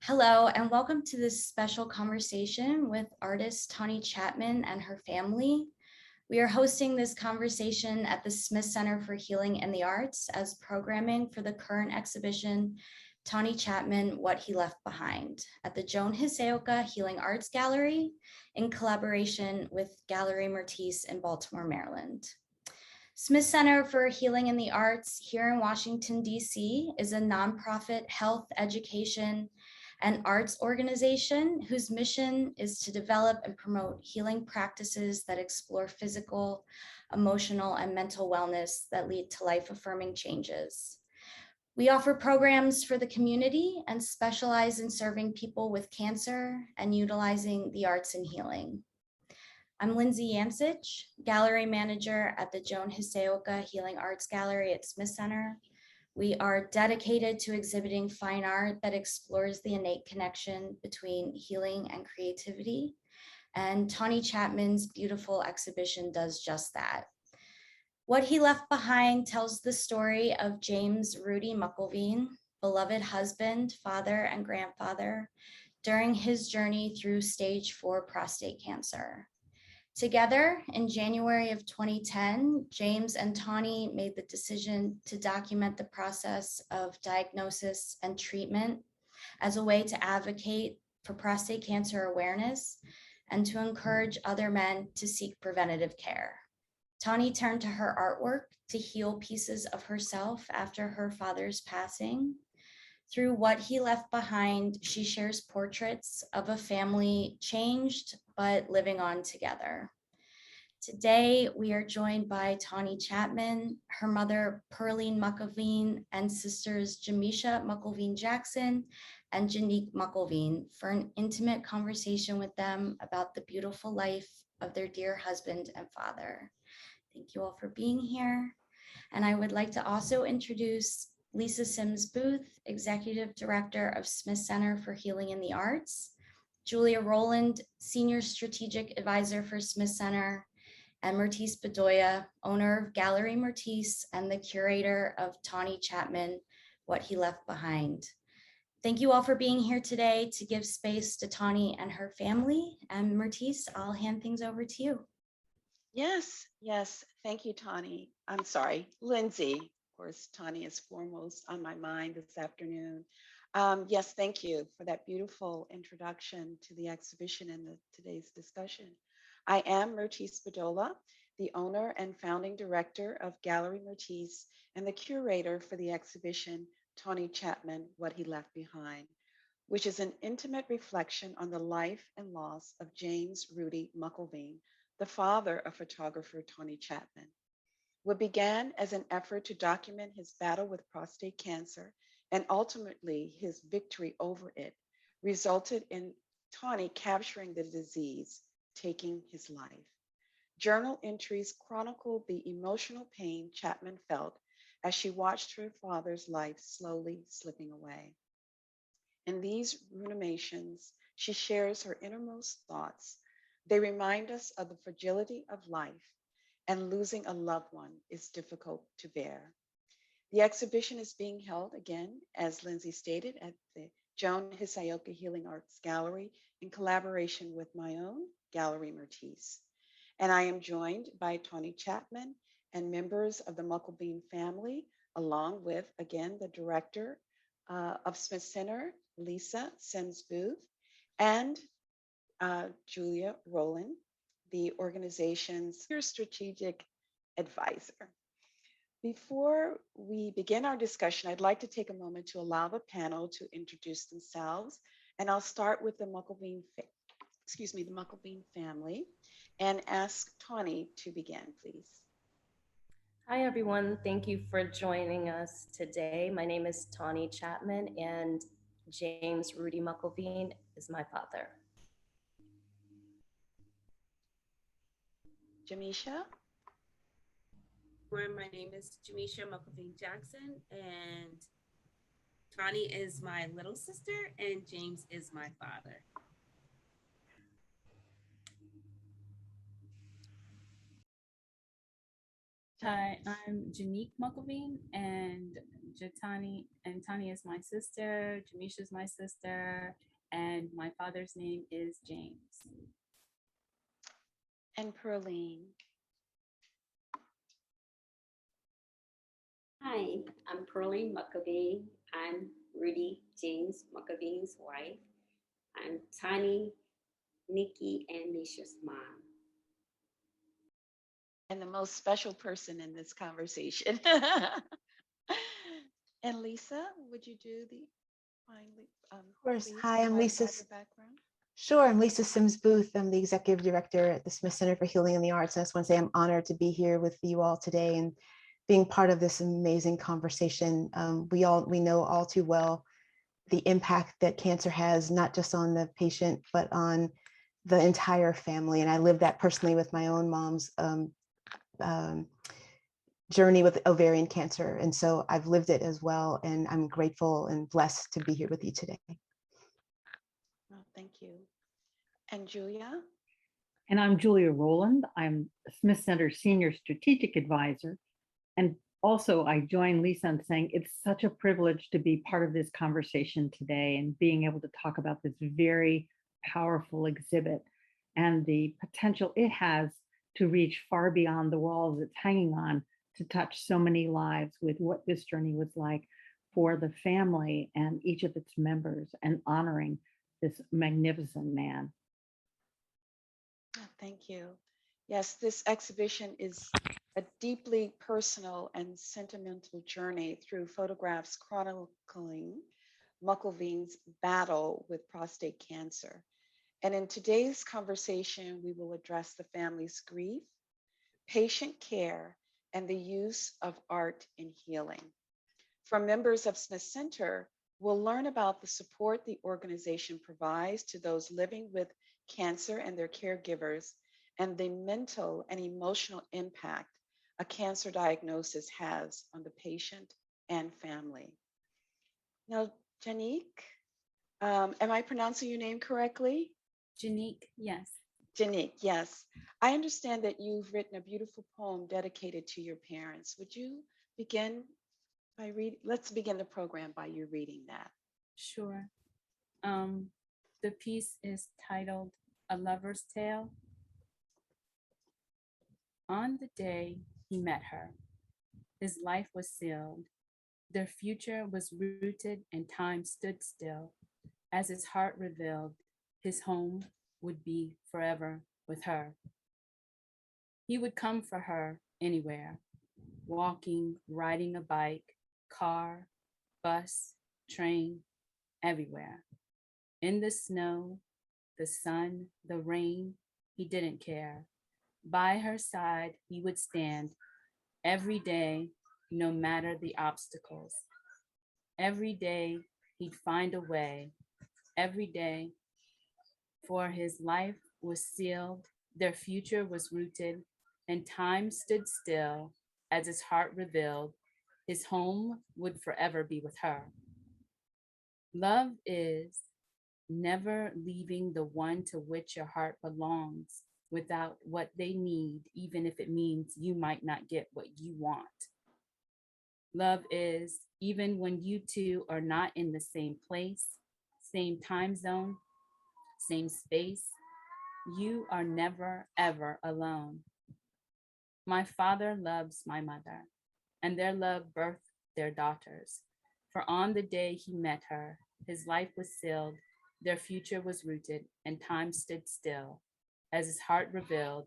Hello, and welcome to this special conversation with artist Tawny Chatmon and her family. We are hosting this conversation at the Smith Center for Healing and the Arts as programming for the current exhibition, Tawny Chatmon, What He Left Behind, at the Joan Hisaoka Healing Arts Gallery in collaboration with Galerie Myrtis in Baltimore, Maryland. Smith Center for Healing and the Arts here in Washington, D.C. is a nonprofit health, education, and arts organization whose mission is to develop and promote healing practices that explore physical, emotional, and mental wellness that lead to life-affirming changes. We offer programs for the community and specialize in serving people with cancer and utilizing the arts in healing. I'm Lindsay Yancich, gallery manager at the Joan Hisaoka Healing Arts Gallery at Smith Center. We are dedicated to exhibiting fine art that explores the innate connection between healing and creativity. And Tawny Chatmon's beautiful exhibition does just that. What He Left Behind tells the story of James Rudy Muckelvene, beloved husband, father, and grandfather, during his journey through stage 4 prostate cancer. Together, in January of 2010, James and Tawny made the decision to document the process of diagnosis and treatment as a way to advocate for prostate cancer awareness and to encourage other men to seek preventative care. Tawny turned to her artwork to heal pieces of herself after her father's passing. Through What He Left Behind, she shares portraits of a family changed but living on together. Today, we are joined by Tawny Chatmon, her mother, Pearline Muckelvene, and sisters Jamecia Muckelvene-Jackson and Janique Muckelvene for an intimate conversation with them about the beautiful life of their dear husband and father. Thank you all for being here. And I would like to also introduce Lisa Sims Booth, Executive Director of Smith Center for Healing in the Arts, Julia Rowland, Senior Strategic Advisor for Smith Center, and Myrtis Bedolla, owner of Galerie Myrtis and the curator of Tawny Chatmon, What He Left Behind. Thank you all for being here today to give space to Tawny and her family. And Myrtis, I'll hand things over to you. Yes. Thank you, Tawny. I'm sorry, Lindsay. Of course, Tawny is foremost on my mind this afternoon. Yes, thank you for that beautiful introduction to the exhibition and today's discussion. I am Myrtis Bedolla, the owner and founding director of Galerie Myrtis and the curator for the exhibition Tawny Chatmon, What He Left Behind, which is an intimate reflection on the life and loss of James Rudy Muckelvene, the father of photographer Tawny Chatmon. What began as an effort to document his battle with prostate cancer and ultimately his victory over it resulted in Tawny capturing the disease, taking his life. Journal entries chronicle the emotional pain Chatmon felt as she watched her father's life slowly slipping away. In these ruminations, she shares her innermost thoughts. They remind us of the fragility of life, and losing a loved one is difficult to bear. The exhibition is being held again, as Lindsay stated, at the Joan Hisaoka Healing Arts Gallery in collaboration with my own Galerie Myrtis. And I am joined by Tawny Chatmon and members of the Muckelvene family, along with, again, the director of Smith Center, Lisa Sims Booth, and Julia Rowland, the organization's strategic advisor. Before we begin our discussion, I'd like to take a moment to allow the panel to introduce themselves. And I'll start with the Muckelvene family and ask Tawny to begin, please. Hi, everyone. Thank you for joining us today. My name is Tawny Chatmon, and James Rudy Muckelvene is my father. Jamecia? My name is Jamecia Muckelvene-Jackson, and Tawny is my little sister, and James is my father. Hi, I'm Janique Muckelvene, and Tani is my sister. Jamecia is my sister, and my father's name is James. And Pearline. Hi, I'm Pearline Muckelvene. I'm Rudy James Muckelvene's wife. I'm Tawny, Nikki, and Nisha's mom. And the most special person in this conversation. And Lisa, would you do the finally? Of course. Please Hi, I'm provide Lisa. your background. Sure, I'm Lisa Sims Booth. I'm the executive director at the Smith Center for Healing and the Arts. And I just want to say I'm honored to be here with you all today and being part of this amazing conversation. We know all too well the impact that cancer has, not just on the patient, but on the entire family. And I lived that personally with my own mom's journey with ovarian cancer. And so I've lived it as well. And I'm grateful and blessed to be here with you today. Oh, thank you. And Julia? And I'm Julia Rowland. I'm Smith Center Senior Strategic Advisor. And also I join Lisa in saying it's such a privilege to be part of this conversation today and being able to talk about this very powerful exhibit and the potential it has to reach far beyond the walls it's hanging on, to touch so many lives with what this journey was like for the family and each of its members, and honoring this magnificent man. Oh, thank you. Yes, this exhibition is a deeply personal and sentimental journey through photographs chronicling Muckelvene's battle with prostate cancer. And in today's conversation, we will address the family's grief, patient care, and the use of art in healing. From members of Smith Center, we'll learn about the support the organization provides to those living with cancer and their caregivers, and the mental and emotional impact a cancer diagnosis has on the patient and family. Now, Janique, am I pronouncing your name correctly? Janique, yes. Janique, yes. I understand that you've written a beautiful poem dedicated to your parents. Would you begin by reading? Let's begin the program by you reading that. Sure. The piece is titled A Lover's Tale. On the day he met her, his life was sealed. Their future was rooted and time stood still. As his heart revealed, his home would be forever with her. He would come for her anywhere, walking, riding a bike, car, bus, train, everywhere. In the snow, the sun, the rain, he didn't care. By her side, he would stand every day, no matter the obstacles. Every day, he'd find a way. Every day, for his life was sealed, their future was rooted, and time stood still as his heart revealed. His home would forever be with her. Love is never leaving the one to which your heart belongs without what they need, even if it means you might not get what you want. Love is even when you two are not in the same place, same time zone, same space, you are never, ever alone. My father loves my mother, and their love birthed their daughters. For on the day he met her, his life was sealed, their future was rooted, and time stood still. As his heart revealed,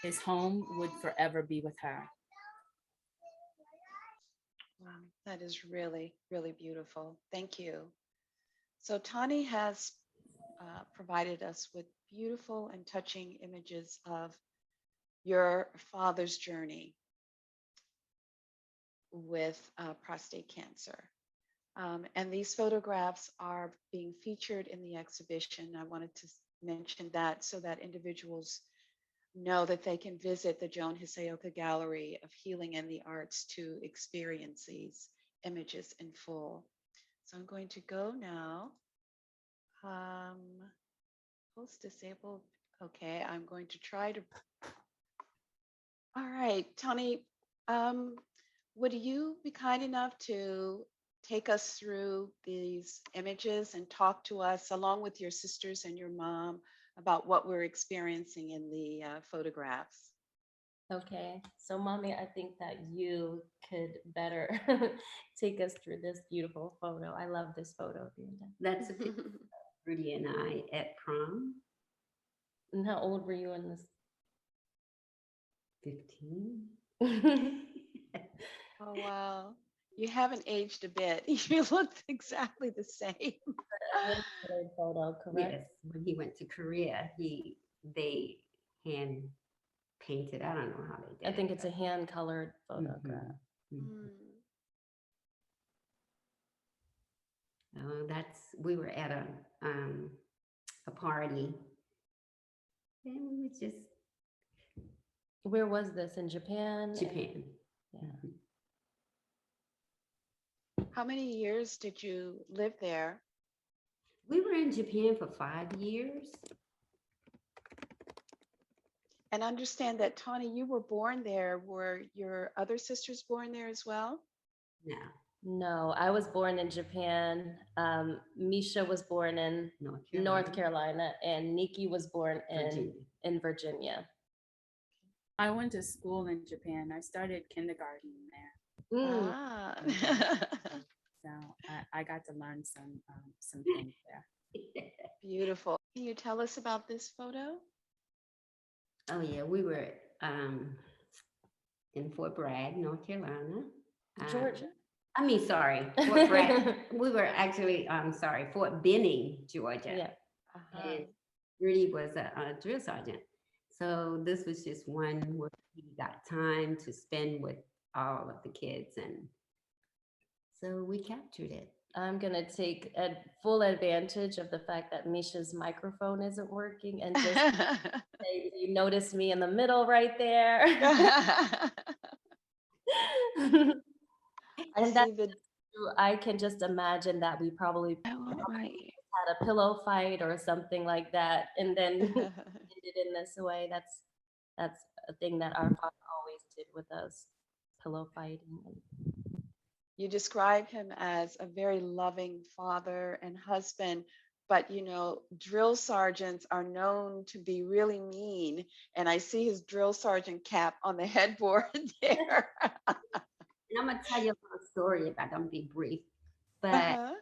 his home would forever be with her. Wow, that is really, really beautiful. Thank you. So Tawny has provided us with beautiful and touching images of your father's journey with prostate cancer. And these photographs are being featured in the exhibition. I wanted to mention that so that individuals know that they can visit the Joan Hisaoka Gallery of Healing and the Arts to experience these images in full. So I'm going to go now. Post disabled. Okay, I'm going to try to. All right, Tawny, Would you be kind enough to take us through these images and talk to us, along with your sisters and your mom, about what we're experiencing in the photographs? Okay, so mommy, I think that you could better take us through this beautiful photo. I love this photo. That's a picture of Rudy and I at prom. And how old were you in this? 15. Oh, wow. You haven't aged a bit. You look exactly the same. Photo, correct? Yes, when he went to Korea, they hand painted. I don't know how they did I think it, it's a but- hand colored photograph. Mhm. Oh, we were at a party, and we were just Where was this? In Japan? Japan. Yeah. Mhm. How many years did you live there? We were in Japan for 5 years. And understand that, Tawny, you were born there. Were your other sisters born there as well? No, No, I was born in Japan. Misha was born in North Carolina, and Nikki was born Virginia. in Virginia. I went to school in Japan. I started kindergarten there. Ah. So I got to learn some things there. Beautiful. Can you tell us about this photo? Oh yeah, we were in Fort Bragg, North Carolina. Georgia. I mean, sorry, Fort Bragg. We were actually, Fort Benning, Georgia. Yeah. And Rudy was a drill sergeant. So this was just one where he got time to spend with all of the kids. And so we captured it. I'm gonna take full advantage of the fact that Misha's microphone isn't working and just say, you noticed me in the middle right there. I can just imagine that we probably had a pillow fight or something like that, and then ended in this way. That's a thing that our father always did with us, pillow fighting. You describe him as a very loving father and husband, but drill sergeants are known to be really mean. And I see his drill sergeant cap on the headboard there. And I'm gonna tell you a little story about. I'm gonna be brief, but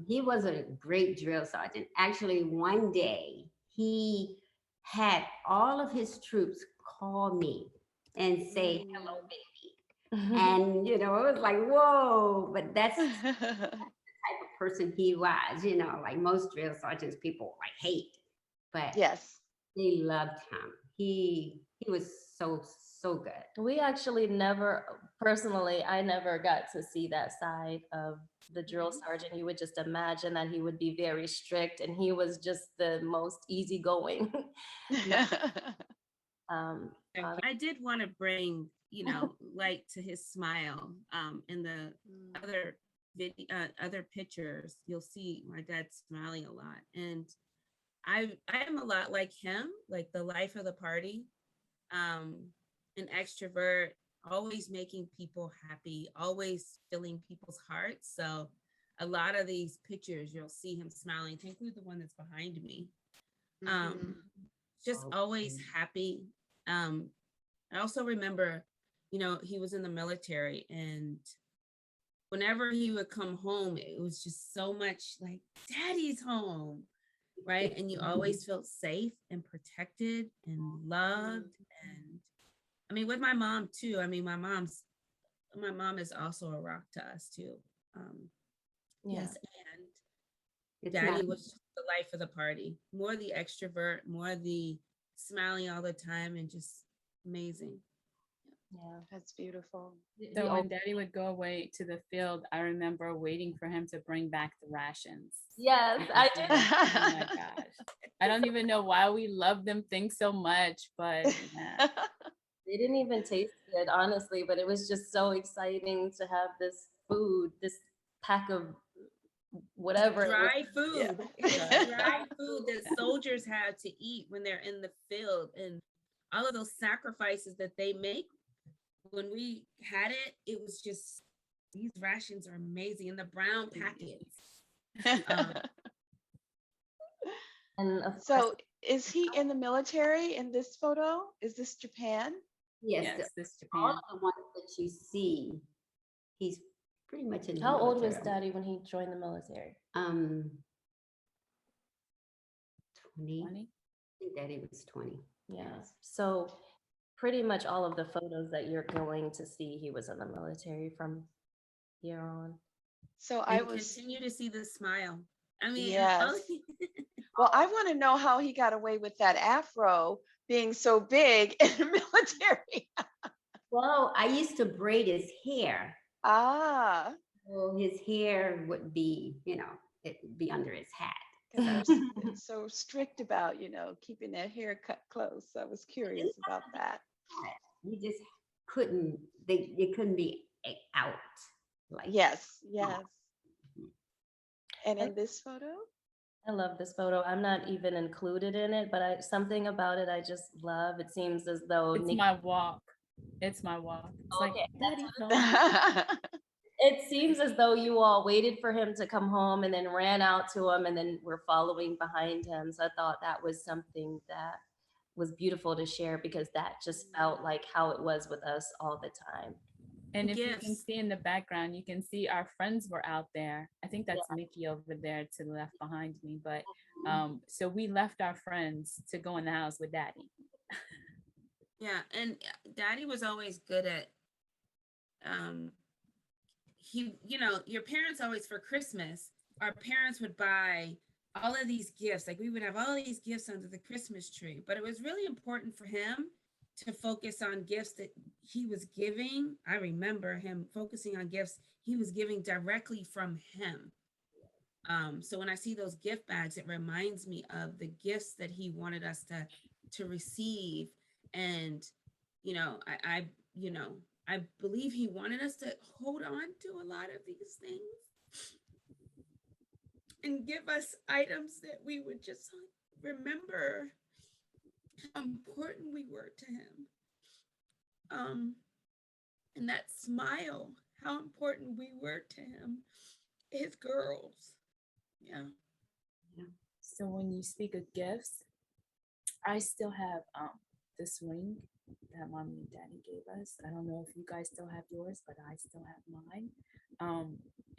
he was a great drill sergeant. Actually, one day he had all of his troops call me and say, "Hello, baby," and it was like, whoa! But that's the type of person he was. Like most drill sergeants, people like hate, but yes, they loved him. He was so good. We actually I never got to see that side of the drill sergeant. You would just imagine that he would be very strict, and he was just the most easygoing. I did want to bring, light to his smile. In the other pictures, you'll see my dad smiling a lot, and I am a lot like him, like the life of the party. An extrovert, always making people happy, always filling people's hearts. So a lot of these pictures, you'll see him smiling. Take the one that's behind me. Just always happy. I also remember, he was in the military, and whenever he would come home, it was just so much like, Daddy's home, right? And you always felt safe and protected and loved. And I mean, with my mom too. I mean, my mom is also a rock to us too. Yes, and Daddy was just the life of the party. More the extrovert, more the smiling all the time, and just amazing. Yeah, that's beautiful. So when Daddy would go away to the field, I remember waiting for him to bring back the rations. Yes, I did. Oh my gosh. I don't even know why we love them things so much, but yeah. They didn't even taste good, honestly, but it was just so exciting to have this food, this pack of whatever. Dry food. Yeah. Dry food that soldiers have to eat when they're in the field, and all of those sacrifices that they make when we had it, it was just, these rations are amazing in the brown packets. And of course, So is he in the military in this photo? Is this Japan? Yes, Yes, this all Japan. of the ones that you see, he's pretty much in the how old was military. Daddy when he joined the military? 20. 20? I think Daddy was 20. Yeah. So pretty much all of the photos that you're going to see, he was in the military from here on. So I continue to see the smile. I mean, yes. Well, I want to know how he got away with that afro being so big in the military. Well, I used to braid his hair. Ah. So his hair would be, it'd be under his hat. Because I was so strict about, keeping that hair cut close. I was curious about that. You just couldn't, it couldn't be out. Like Yes. And in this photo? I love this photo. I'm not even included in it, but something about it I just love. It seems as though It's my walk. It's my walk. It's Okay, like, Daddy, no. it seems as though you all waited for him to come home and then ran out to him and then were following behind him. So I thought that was something that was beautiful to share because that just felt like how it was with us all the time. And if you can see in the background, you can see our friends were out there. I think that's Mickey over there to the left behind me. But so we left our friends to go in the house with Daddy. Yeah, and Daddy was always good at your parents always, for Christmas, our parents would buy all of these gifts. Like we would have all these gifts under the Christmas tree, but it was really important for him to focus on gifts that he was giving. I remember him focusing on gifts he was giving directly from him. So when I see those gift bags, it reminds me of the gifts that he wanted us to receive. And, I believe he wanted us to hold on to a lot of these things and give us items that we would just remember how important we were to him. And that smile, how important we were to him, his girls. Yeah. So when you speak of gifts, I still have this ring that Mommy and Daddy gave us. I don't know if you guys still have yours, but I still have mine.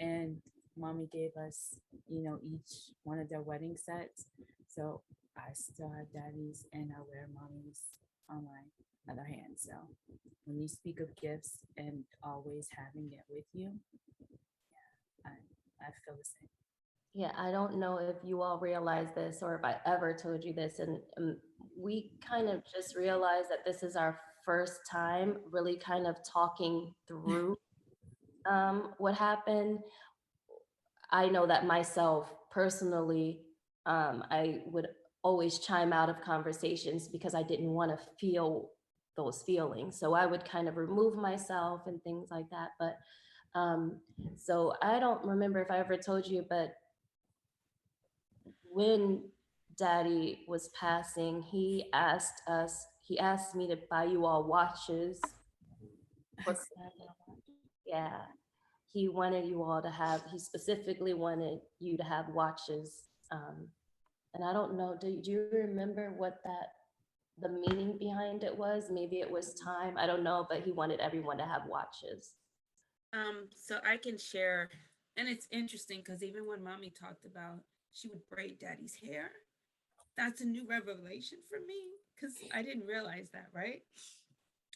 And Mommy gave us, each one of their wedding sets. So I still have Daddy's and I wear Mommy's on my other hand. So when you speak of gifts and always having it with you, I feel the same. Yeah, I don't know if you all realize this or if I ever told you this, and we kind of just realized that this is our first time really kind of talking through what happened. I know that myself personally, I would always chime out of conversations because I didn't want to feel those feelings. So I would kind of remove myself and things like that. But so I don't remember if I ever told you, but when Daddy was passing, he asked me to buy you all watches. Yeah, he wanted you all to have, he specifically wanted you to have watches. And I don't know, do you remember what the meaning behind it was? Maybe it was time, I don't know, but he wanted everyone to have watches. So I can share, and it's interesting because even when Mommy talked about she would braid Daddy's hair, that's a new revelation for me because I didn't realize that, right?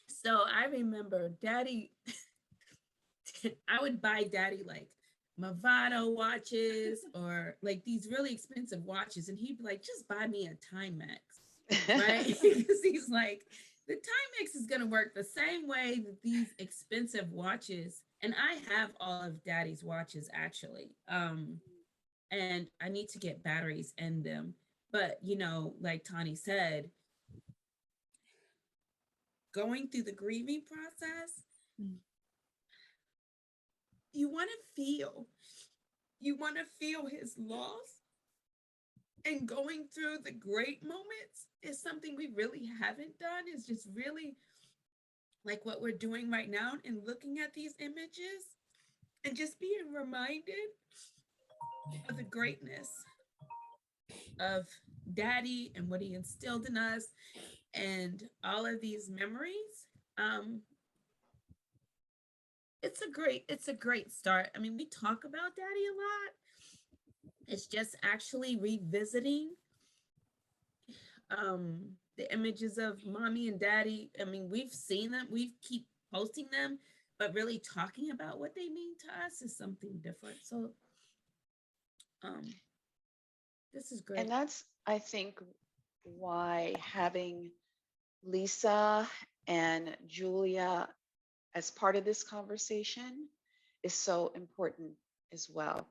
So I remember Daddy, I would buy Daddy like Movado watches or like these really expensive watches, and he'd be like, just buy me a Timex, right? Because he's like, the Timex is gonna work the same way that these expensive watches, and I have all of Daddy's watches actually. And I need to get batteries in them. But, like Tawny said, going through the grieving process, you want to feel his loss. And going through the great moments is something we really haven't done, is just really like what we're doing right now and looking at these images and just being reminded of the greatness of Daddy and what he instilled in us and all of these memories. It's a great start. I mean, we talk about Daddy a lot. It's just actually revisiting the images of Mommy and Daddy. I mean, we've seen them, we keep posting them, but really talking about what they mean to us is something different. So this is great. And that's, I think, why having Lisa and Julia as part of this conversation is so important as well,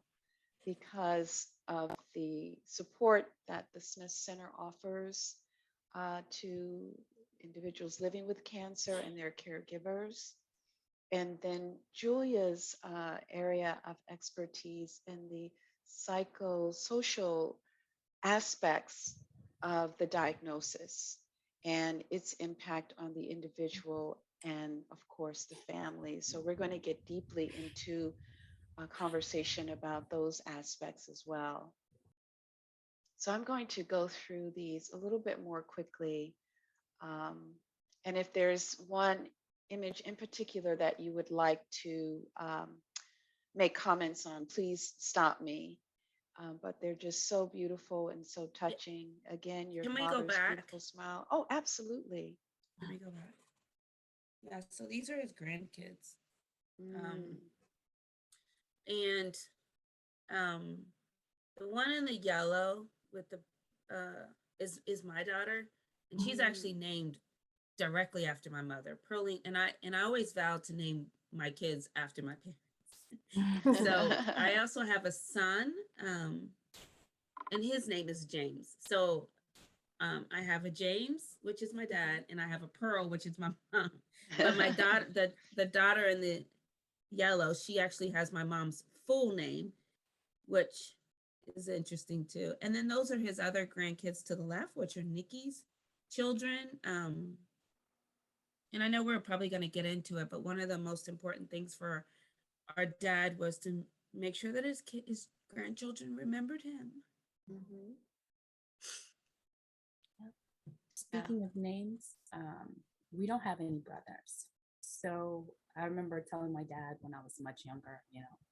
because of the support that the Smith Center offers to individuals living with cancer and their caregivers. And then Julia's area of expertise in the psychosocial aspects of the diagnosis and its impact on the individual and, of course, the family. So we're going to get deeply into a conversation about those aspects as well. So I'm going to go through these a little bit more quickly. And if there's one image in particular that you would like to make comments on, please stop me. But they're just so beautiful and so touching. Again, your father's beautiful smile. Oh, absolutely. Can we go back? Yeah, so these are his grandkids. And the one in the yellow with the is my daughter, and she's actually named directly after my mother, Pearline, and I always vowed to name my kids after my parents. So I also have a son, and his name is James. So I have a James, which is my dad, and I have a Pearl, which is my mom. But my daughter, the daughter in the yellow, she actually has my mom's full name, which is interesting too. And then those are his other grandkids to the left, which are Nikki's children. And I know we're probably going to get into it, but one of the most important things for our dad was to make sure that his grandchildren remembered him. Mm-hmm. Speaking of names, we don't have any brothers. So I remember telling my dad when I was much younger,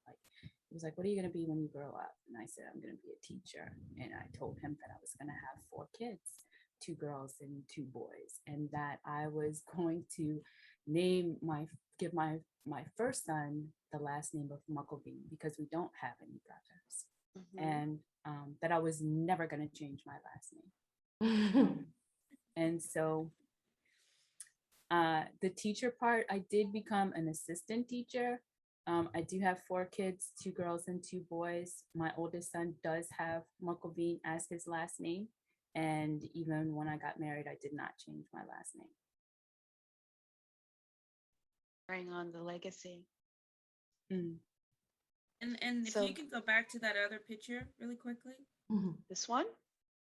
like, he was like, what are you going to be when you grow up? And I said, I'm going to be a teacher. And I told him that I was going to have 4 kids, 2 girls and 2 boys, and that I was going to give my first son the last name of Muckelvene, because we don't have any brothers. Mm-hmm. And that I was never going to change my last name. And so the teacher part, I did become an assistant teacher. I do have 4 kids, 2 girls and 2 boys. My oldest son does have Muckelvene as his last name. And even when I got married, I did not change my last name. Carrying on the legacy. Mm. And if you could go back to that other picture really quickly. This one?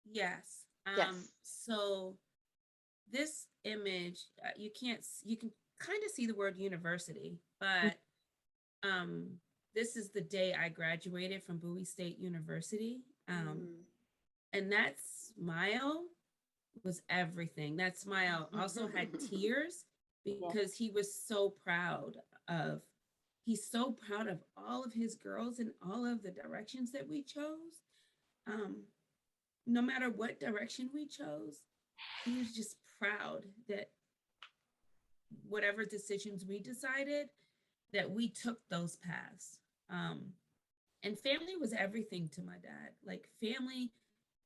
Yes. Yes. So this image, you can kind of see the word university, but this is the day I graduated from Bowie State University. And that smile was everything. That smile also had tears because he was so proud of, he's so proud of all of his girls and all of the directions that we chose. No matter what direction we chose, he was just proud that whatever decisions we decided, that we took those paths. And family was everything to my dad. Like, family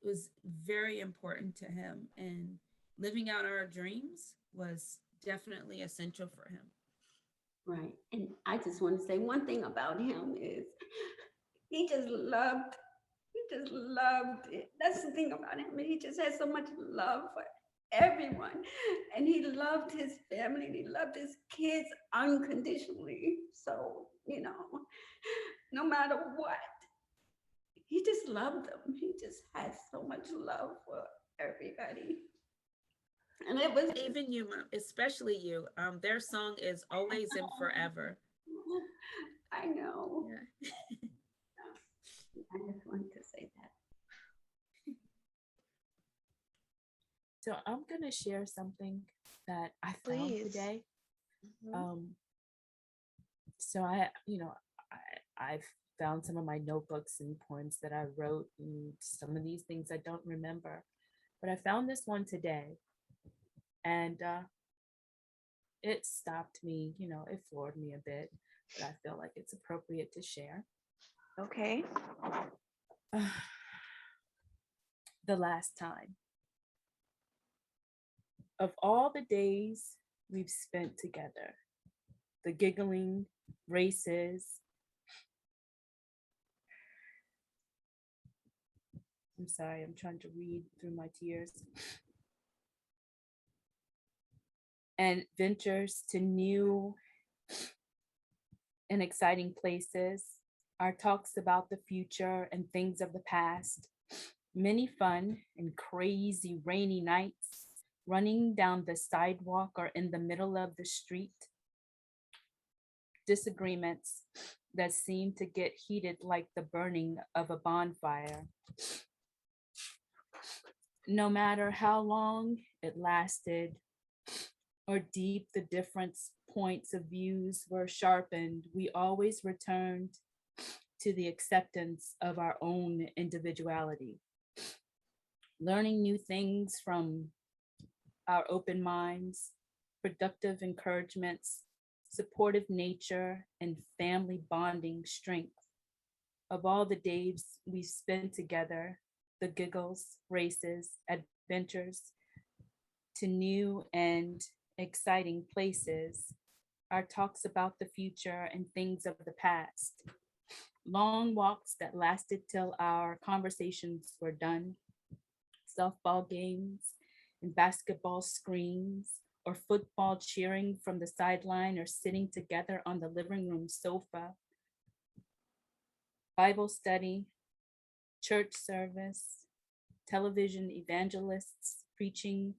was very important to him, and living out our dreams was definitely essential for him. Right. And I just want to say one thing about him is he just loved it. That's the thing about him. He just had so much love for everyone. And he loved his family. And he loved his kids unconditionally. So, no matter what, he just loved them. He just had so much love for everybody. And it was Even you, Mom, especially you. Their song is Always and Forever. I know. Yeah. I just wanted to say that. So I'm gonna share something that I found Please. today. Mhm. So I've found some of my notebooks and poems that I wrote, and some of these things I don't remember, but I found this one today, and it stopped me. It floored me a bit, but I feel like it's appropriate to share. Okay. The last time. Of all the days we've spent together, the giggling, races. I'm sorry, I'm trying to read through my tears. And ventures to new and exciting places. Our talks about the future and things of the past. Many fun and crazy rainy nights, running down the sidewalk or in the middle of the street. Disagreements that seem to get heated like the burning of a bonfire. No matter how long it lasted or deep the different points of views were sharpened, we always returned to the acceptance of our own individuality. Learning new things from our open minds, productive encouragements, supportive nature, and family bonding strength. Of all the days we spent together, the giggles, races, adventures to new and exciting places, our talks about the future and things of the past, long walks that lasted till our conversations were done, softball games and basketball screens, or football cheering from the sideline or sitting together on the living room sofa, Bible study, church service, television evangelists preaching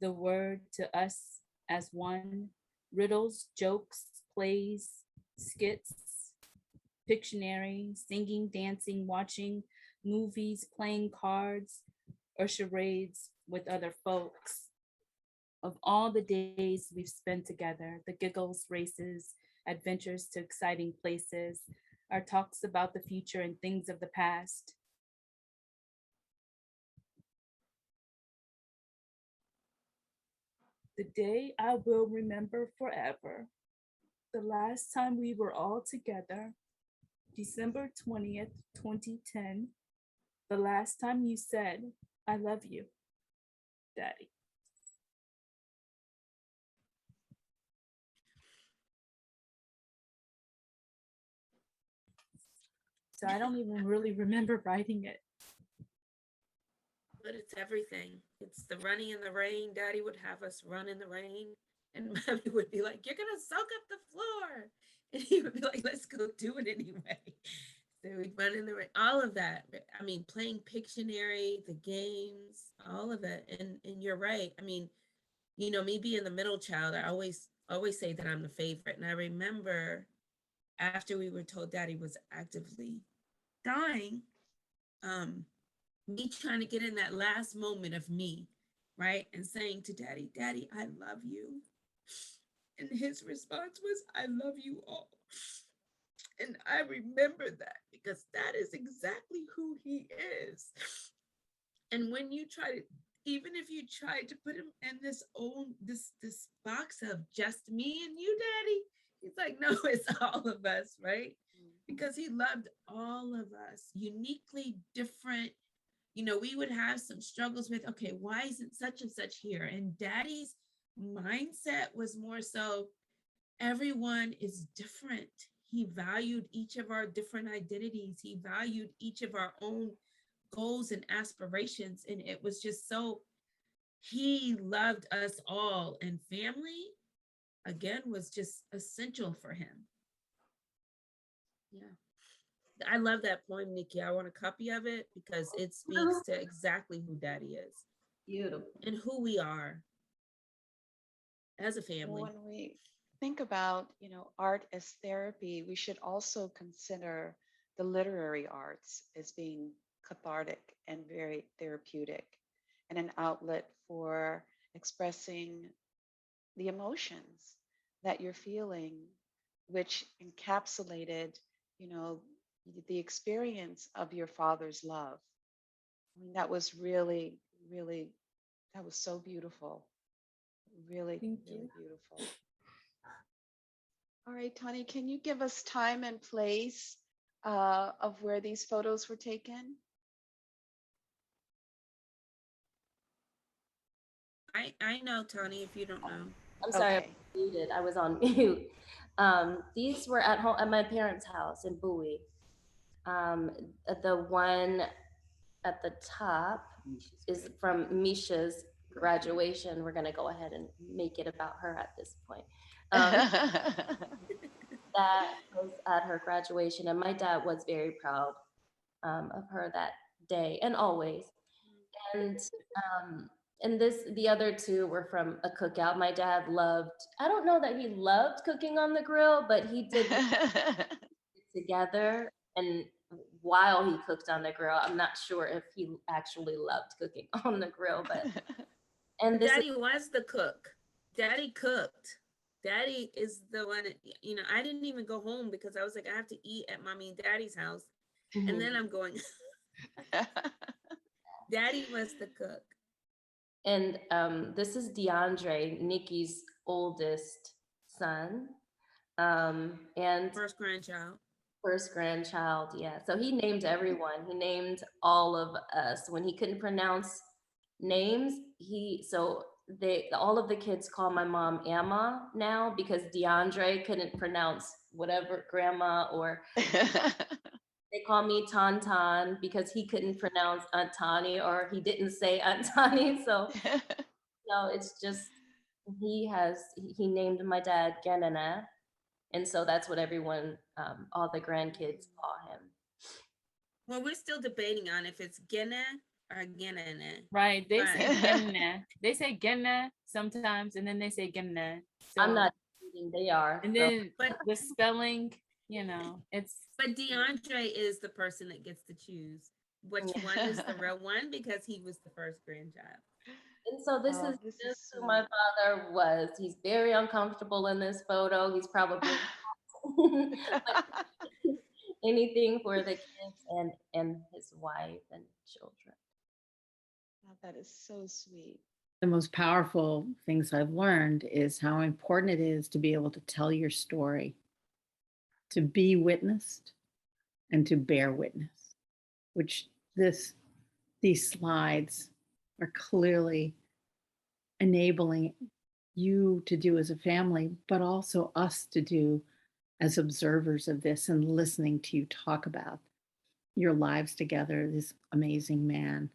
the word to us as one, riddles, jokes, plays, skits, Pictionary, singing, dancing, watching movies, playing cards, or charades with other folks. Of all the days we've spent together, the giggles, races, adventures to exciting places, our talks about the future and things of the past. The day I will remember forever, the last time we were all together, December 20th, 2010, the last time you said, I love you, Daddy. So I don't even really remember writing it. But it's everything. It's the running in the rain. Daddy would have us run in the rain, and Mommy would be like, "You're gonna soak up the floor," and he would be like, "Let's go do it anyway." So we'd run in the rain. All of that. I mean, playing Pictionary, the games, all of it. And you're right. I mean, me being the middle child, I always say that I'm the favorite. And I remember after we were told Daddy was actively dying, me trying to get in that last moment of me, right? And saying to Daddy, "Daddy, I love you." And his response was, "I love you all." And I remember that because that is exactly who he is. And when you try to, even if you try to put him in this box of just me and you, Daddy, he's like, no, it's all of us, right? Because he loved all of us, uniquely different. We would have some struggles with, okay, why isn't such and such here? And Daddy's mindset was more so, everyone is different. He valued each of our different identities. He valued each of our own goals and aspirations. And it was just so, he loved us all. And family, again, was just essential for him. Yeah. I love that poem, Nikki. I want a copy of it because it speaks to exactly who Daddy is. Beautiful. And who we are. as a family. When we think about, art as therapy, we should also consider the literary arts as being cathartic and very therapeutic and an outlet for expressing the emotions that you're feeling, which encapsulated, you know, the experience of your father's love. I mean, that was really, really, that was so beautiful. Really, Thank really you. beautiful. All right, Tawny, can you give us time and place of where these photos were taken? I know, Tawny, if you don't know. I'm sorry, I Okay. was muted. I was on mute. These were at home at my parents' house in Bowie. The one at the top is from Misha's graduation. We're gonna go ahead and make it about her at this point. That was at her graduation, and my dad was very proud of her that day and always. And the other two were from a cookout. My dad loved, I don't know that he loved cooking on the grill, but he did it together. And while he cooked on the grill, I'm not sure if he actually loved cooking on the grill, but and this Daddy was the cook. Daddy cooked. Daddy is the one, I didn't even go home because I was like, I have to eat at mommy and daddy's house. And then I'm going, Daddy was the cook. And this is DeAndre, Nikki's oldest son. And First grandchild. First grandchild, yeah. So he named everyone. He named all of us. When he couldn't pronounce names, all of the kids call my mom Amma now because DeAndre couldn't pronounce whatever grandma, or they call me Tantan because he couldn't pronounce Aunt Tani, or he didn't say Aunt Tani. So no, it's just he named my dad Genana. And so that's what everyone, all the grandkids call him. Well, we're still debating on if it's Gena or Genana. Right. They say Genna. They say Genna sometimes, and then they say Genna. So, I'm not eating, they are. and then the spelling, it's. But DeAndre is the person that gets to choose which one is the real one because he was the first grandchild. And so this is just who my father was. He's very uncomfortable in this photo. He's probably anything for the kids and his wife and children. Oh, that is so sweet. The most powerful things I've learned is how important it is to be able to tell your story, to be witnessed, and to bear witness, which these slides are clearly enabling you to do as a family, but also us to do as observers of this and listening to you talk about your lives together, this amazing man,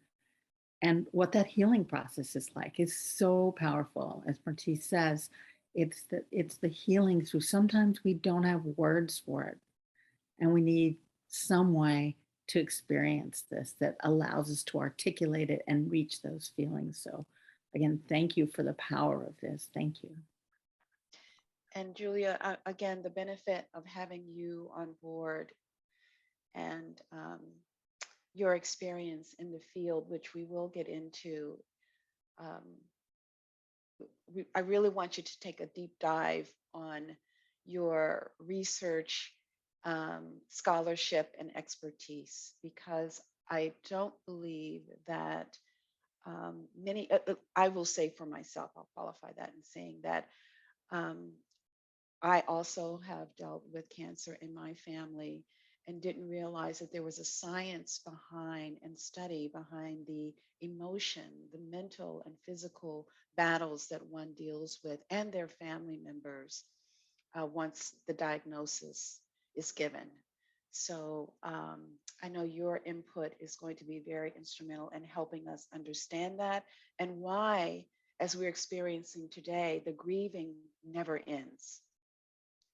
and what that healing process is like is so powerful. As Myrtis says, it's the healing through, sometimes we don't have words for it, and we need some way to experience this that allows us to articulate it and reach those feelings. So again, thank you for the power of this. Thank you. And Julia, again, the benefit of having you on board and your experience in the field, which we will get into. I really want you to take a deep dive on your research, scholarship, and expertise, because I don't believe that many, I will say for myself, I'll qualify that in saying that I also have dealt with cancer in my family and didn't realize that there was a science behind and study behind the emotion, the mental and physical battles that one deals with and their family members once the diagnosis is given. So I know your input is going to be very instrumental in helping us understand that and why, as we're experiencing today, the grieving never ends.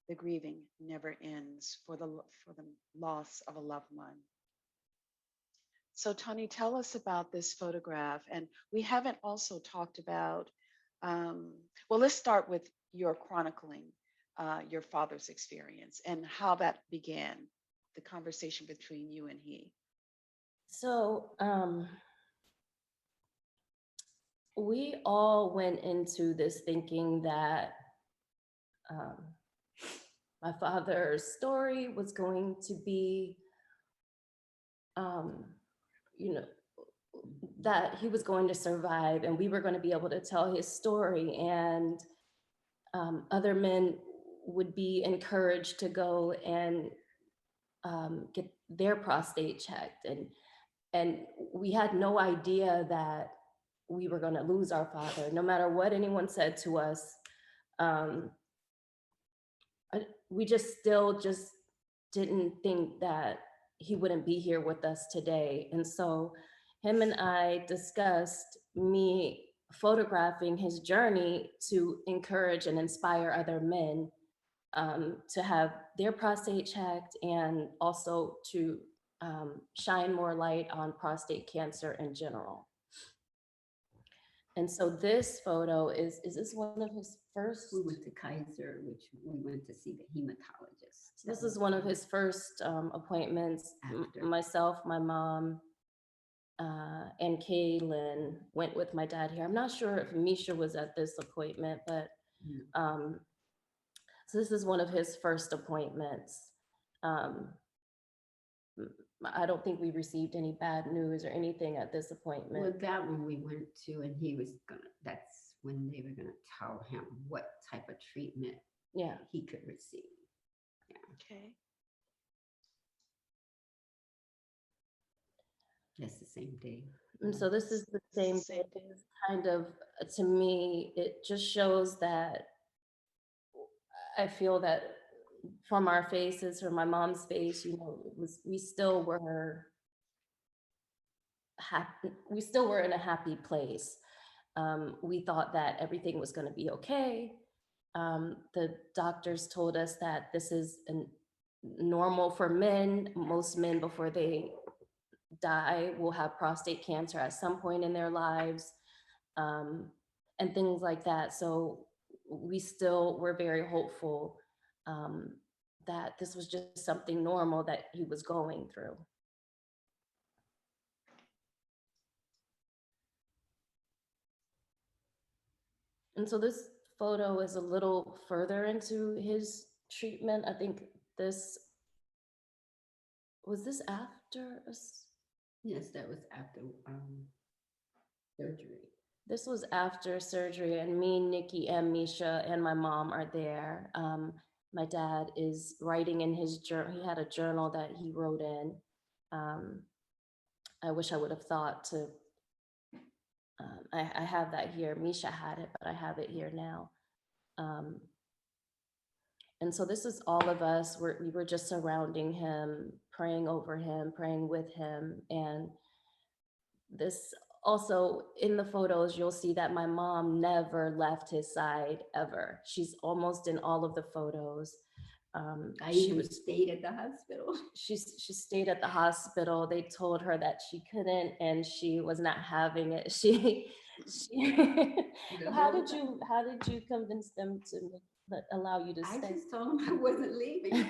The grieving never ends for the loss of a loved one. So Tawny, tell us about this photograph. And we haven't also talked about Well, let's start with your chronicling your father's experience and how that began, the conversation between you and he. So we all went into this thinking that my father's story was going to be, you know, that he was going to survive and we were going to be able to tell his story, and other men would be encouraged to go and get their prostate checked. And we had no idea that we were going to lose our father, no matter what anyone said to us. We just still just didn't think that he wouldn't be here with us today. And so him and I discussed me photographing his journey to encourage and inspire other men to have their prostate checked, and also to shine more light on prostate cancer in general. And so this photo is this one of his first? We went to Kaiser, which we went to see the hematologist. This is one of his first appointments. After. Myself, my mom, and Kaylin went with my dad here. I'm not sure if Misha was at this appointment, but so this is one of his first appointments. I don't think we received any bad news or anything at this appointment. Well, that one we went to, and he was that's when they were gonna tell him what type of treatment he could receive. Yeah. Okay. That's the same day. And so this is the same thing. Kind of, to me, it just shows that I feel that from our faces, from my mom's face, you know, we still were happy. We still were in a happy place. We thought that everything was going to be okay. The doctors told us that this is normal for men. Most men, before they die, will have prostate cancer at some point in their lives, and things like that. So we still were very hopeful that this was just something normal that he was going through. And so this photo is a little further into his treatment. I think this after us? Yes, that was after surgery. This was after surgery, and me, Nikki, and Misha, and my mom are there. My dad is writing in his journal. He had a journal that he wrote in. I wish I would have thought to, I have that here. Misha had it, but I have it here now. And so this is all of us. We were just surrounding him, praying over him, praying with him. And this also, in the photos, you'll see that my mom never left his side ever. She's almost in all of the photos. I even stayed at the hospital. She stayed at the hospital. They told her that she couldn't, and she was not having it. How did you convince them to allow you to stay? I just told them I wasn't leaving.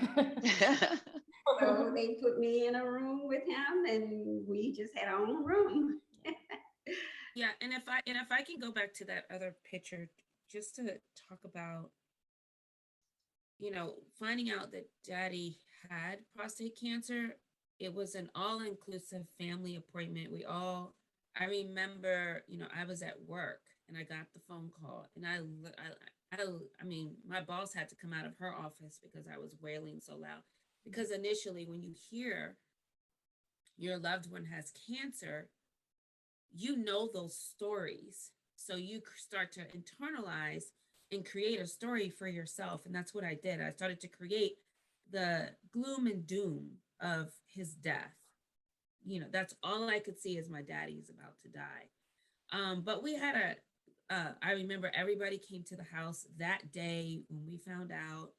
So they put me in a room with him, and we just had our own room. Yeah, and if I can go back to that other picture, just to talk about, you know, finding out that Daddy had prostate cancer. It was an all-inclusive family appointment. I remember, you know, I was at work and I got the phone call, and I mean, my boss had to come out of her office because I was wailing so loud. Because initially, when you hear your loved one has cancer, you know those stories. So you start to internalize and create a story for yourself. And that's what I did. I started to create the gloom and doom of his death. You know, that's all I could see is my daddy's about to die. But we had I remember everybody came to the house that day when we found out,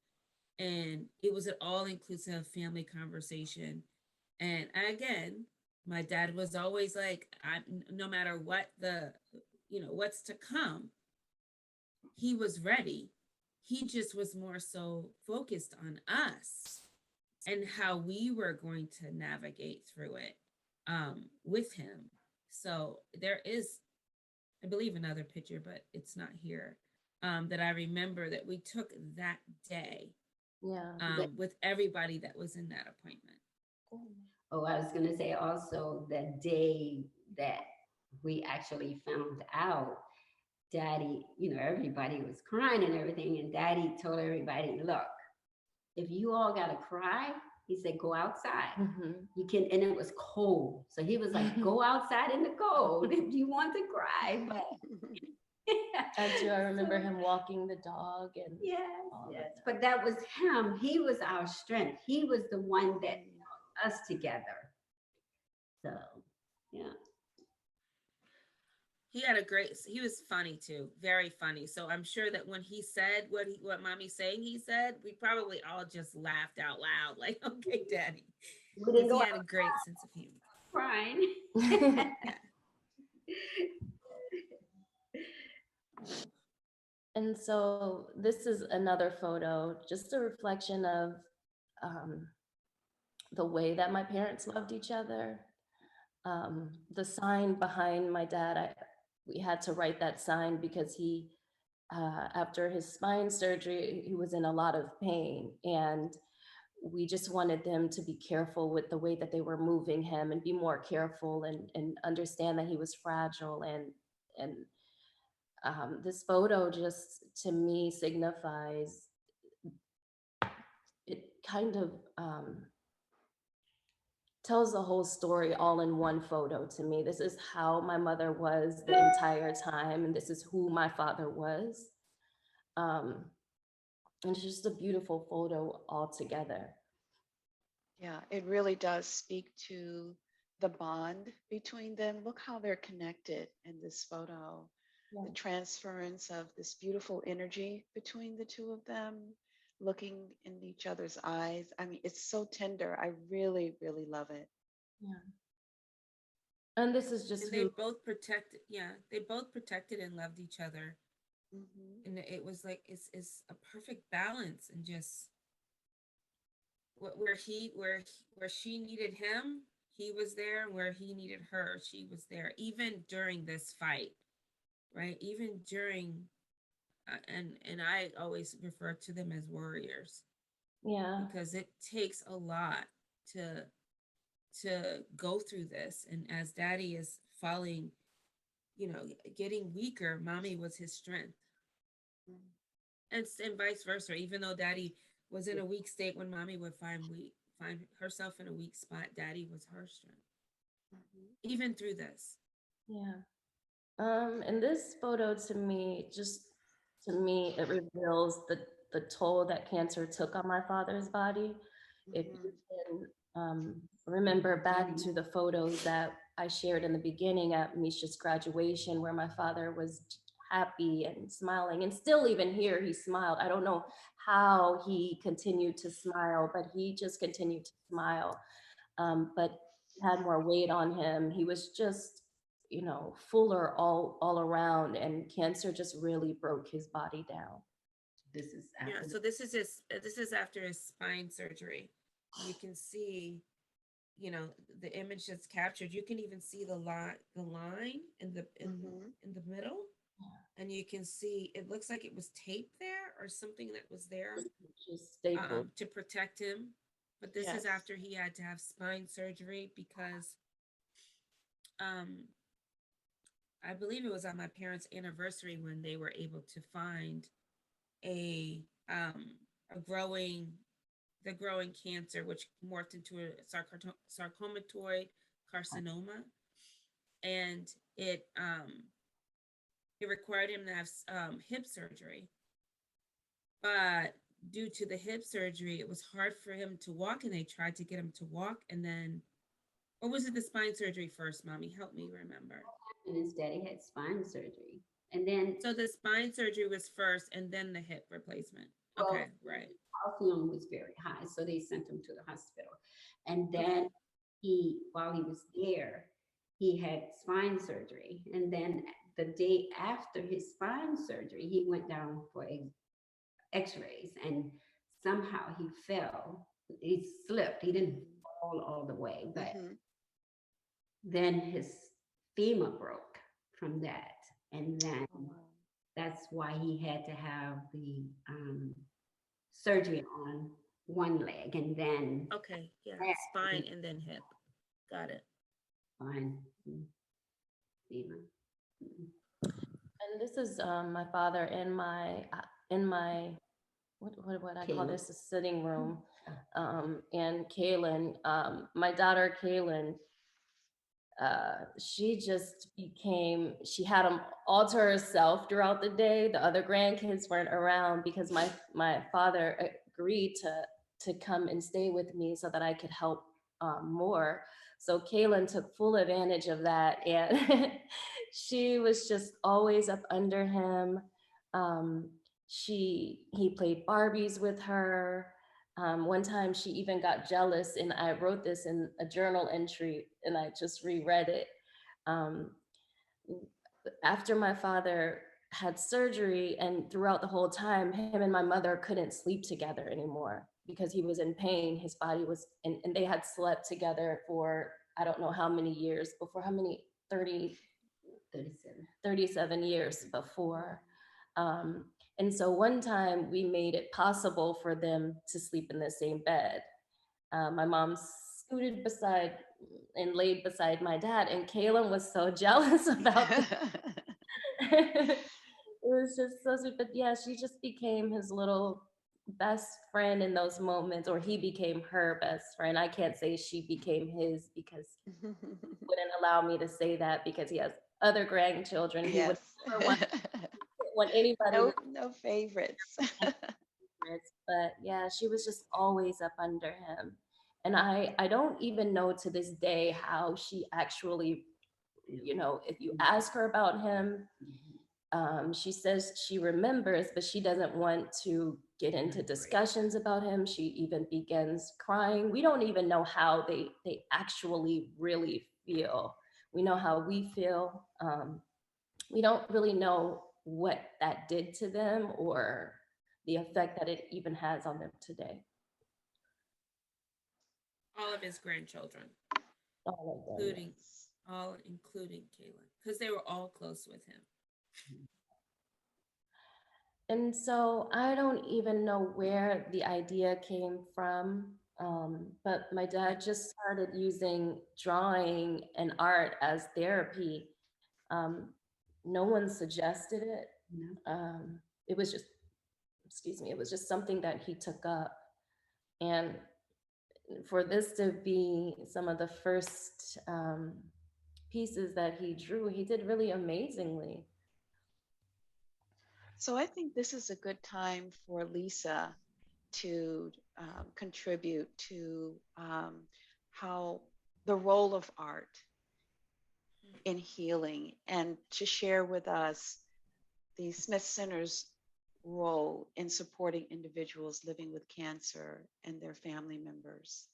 and it was an all-inclusive family conversation. And again, my dad was always like, no matter what what's to come, he was ready. He just was more so focused on us and how we were going to navigate through it with him. So there is, I believe, another picture, but it's not here, that I remember that we took that day with everybody that was in that appointment. Oh, I was going to say also the day that we actually found out, Daddy, you know, everybody was crying and everything. And Daddy told everybody, look, if you all got to cry, he said, go outside. You can, and it was cold. So he was like, go outside in the cold if you want to cry. But I remember him walking the dog and yes. But that was him. He was our strength. He was the one that held us together. So, yeah. He was funny too, very funny. So I'm sure that when he said what Mommy's saying he said, we probably all just laughed out loud, like, okay, Daddy. He had a great sense of humor. Crying. And so this is another photo, just a reflection of the way that my parents loved each other. The sign behind my dad, we had to write that sign because he, after his spine surgery, he was in a lot of pain, and we just wanted them to be careful with the way that they were moving him and be more careful and understand that he was fragile. And this photo just, to me, signifies, it kind of tells the whole story all in one photo to me. This is how my mother was the entire time, and this is who my father was. And it's just a beautiful photo altogether. Yeah, it really does speak to the bond between them. Look how they're connected in this photo. Yeah. The transference of this beautiful energy between the two of them, looking in each other's eyes. I mean, it's so tender. I really, really love it. Yeah. And this is just, and they both protected and loved each other. And it was like, it's a perfect balance, and just where she needed him, he was there. Where he needed her, she was there, even during this fight, right? Even during, and I always refer to them as warriors. Yeah. Because it takes a lot to go through this. And as Daddy is falling, getting weaker, Mommy was his strength. And vice versa. Even though Daddy was in a weak state, when Mommy would find herself in a weak spot, Daddy was her strength. Even through this. Yeah. And this photo, to me, it reveals the toll that cancer took on my father's body. If you can remember back to the photos that I shared in the beginning at Misha's graduation, where my father was happy and smiling, and still even here he smiled. I don't know how he continued to smile, but he just continued to smile. But he had more weight on him. He was just, fuller all around, and cancer just really broke his body down. This is after so this is after his spine surgery. You can see, the image that's captured. You can even see the line in the middle. And you can see, it looks like it was taped there, or something that was there just stapled to protect him. But this is after he had to have spine surgery, because I believe it was on my parents' anniversary when they were able to find the growing cancer, which morphed into a sarcomatoid carcinoma, and it required him to have hip surgery. But due to the hip surgery, it was hard for him to walk, and they tried to get him to walk. And then, or was it the spine surgery first, Mommy? Help me remember. And his daddy had spine surgery. And then, so the spine surgery was first, and then the hip replacement. Okay, right. Calcium was very high, so they sent him to the hospital. And then while he was there, he had spine surgery. And then the day after his spine surgery, he went down for x-rays, and somehow he fell. He slipped. He didn't fall all the way, but then his femur broke from that. And then that's why he had to have the surgery on one leg, and then Okay, yeah, spine and then hip. Got it. spine, femur. And this is my father in my what I call this, a sitting room. And Kaylin, my daughter Kaylin, she just became, she had them all to herself throughout the day. The other grandkids weren't around because my father agreed to come and stay with me so that I could help more. So Kaylin took full advantage of that, and she was just always up under him. He played Barbies with her. One time she even got jealous, and I wrote this in a journal entry and I just reread it. After my father had surgery, and throughout the whole time, him and my mother couldn't sleep together anymore because he was in pain. His body was, and they had slept together for, I don't know how many years before, how many, 37 years before. And so one time we made it possible for them to sleep in the same bed. My mom scooted beside and laid beside my dad, and Kaylin was so jealous about it. It was just so sweet. But yeah, she just became his little best friend in those moments, or he became her best friend. I can't say she became his because he wouldn't allow me to say that because he has other grandchildren. He would never want anybody. No favorites. But yeah, she was just always up under him. And I don't even know to this day how she actually, you know, if you ask her about him, she says she remembers, but she doesn't want to get into discussions about him. She even begins crying. We don't even know how they actually really feel. We know how we feel. We don't really know what that did to them or the effect that it even has on them today. All of his grandchildren, including Kaylin, because they were all close with him. And so I don't even know where the idea came from, but my dad just started using drawing and art as therapy. No one suggested it. It was just, it was just something that he took up. And for this to be some of the first pieces that he drew, he did really amazingly. So I think this is a good time for Lisa to contribute to how the role of art in healing, and to share with us the Smith Center's role in supporting individuals living with cancer and their family members.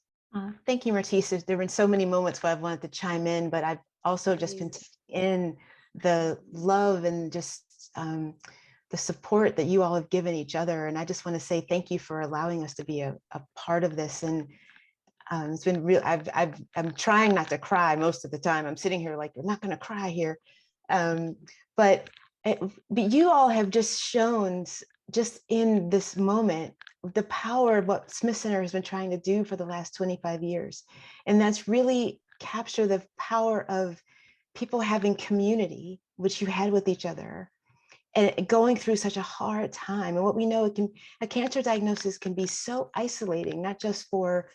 Thank you, Myrtis. There have been so many moments where I've wanted to chime in, but I've also just been in the love and just the support that you all have given each other. And I just want to say thank you for allowing us to be a part of this. And it's been real. I'm trying not to cry most of the time. I'm sitting here like, we're not going to cry here. But you all have just shown, just in this moment, the power of what Smith Center has been trying to do for the last 25 years. And that's really capture the power of people having community, which you had with each other, and going through such a hard time. And what we know, a cancer diagnosis can be so isolating, not just for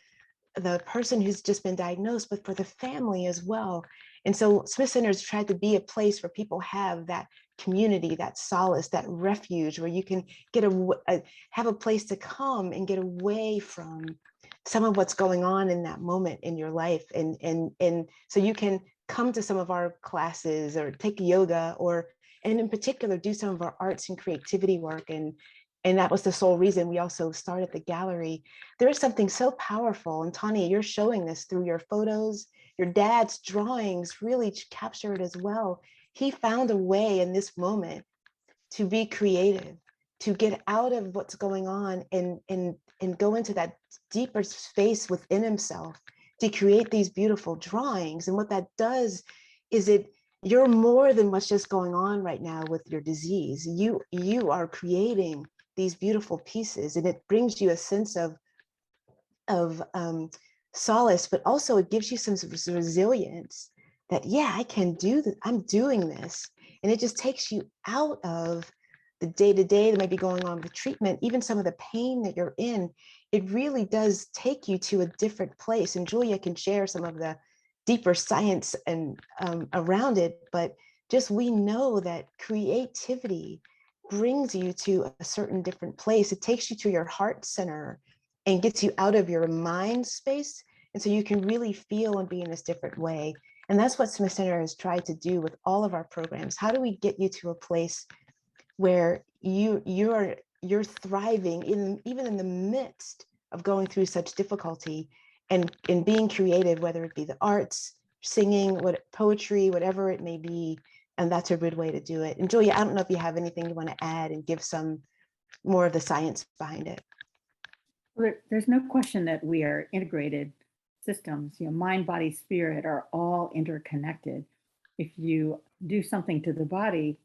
the person who's just been diagnosed, but for the family as well. And so Smith Center has tried to be a place where people have that community, that solace, that refuge, where you can get have a place to come and get away from some of what's going on in that moment in your life. And so you can come to some of our classes or take yoga, and in particular, do some of our arts and creativity work. And that was the sole reason we also started the gallery. There is something so powerful, and Tawny, you're showing this through your photos. Your dad's drawings really capture it as well. he found a way in this moment to be creative, to get out of what's going on and go into that deeper space within himself to create these beautiful drawings. And what that does is you're more than what's just going on right now with your disease. You are creating these beautiful pieces, and it brings you a sense of solace, but also it gives you some resilience that, yeah, I can do this, I'm doing this. And it just takes you out of the day-to-day that might be going on with treatment, even some of the pain that you're in. It really does take you to a different place. And Julia can share some of the deeper science and around it, but just we know that creativity brings you to a certain different place. It takes you to your heart center and gets you out of your mind space. And so you can really feel and be in this different way. And that's what Smith Center has tried to do with all of our programs. How do we get you to a place where you're thriving even in the midst of going through such difficulty and being creative, whether it be the arts, singing, poetry, whatever it may be. And that's a good way to do it. And Julia, I don't know if you have anything you want to add and give some more of the science behind it. There's no question that we are integrated systems. Mind, body, spirit are all interconnected. If you do something to the body,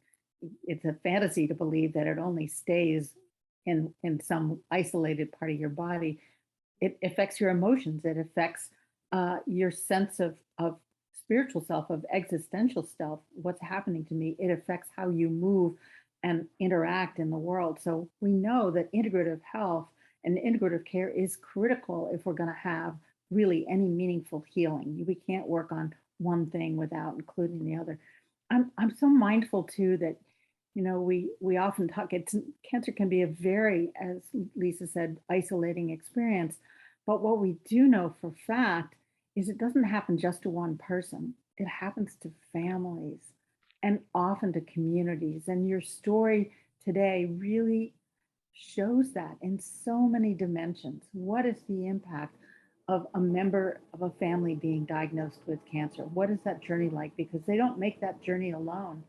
it's a fantasy to believe that it only stays in some isolated part of your body. It affects your emotions. It affects your sense of spiritual self, of existential self, what's happening to me. It affects how you move and interact in the world. So we know that integrative health and integrative care is critical if we're going to have really any meaningful healing. We can't work on one thing without including the other. I'm so mindful too that, we often talk, cancer can be a very, as Lisa said, isolating experience. But what we do know for fact is it doesn't happen just to one person. It happens to families and often to communities. And your story today really shows that in so many dimensions. What is the impact of a member of a family being diagnosed with cancer? What is that journey like? Because they don't make that journey alone.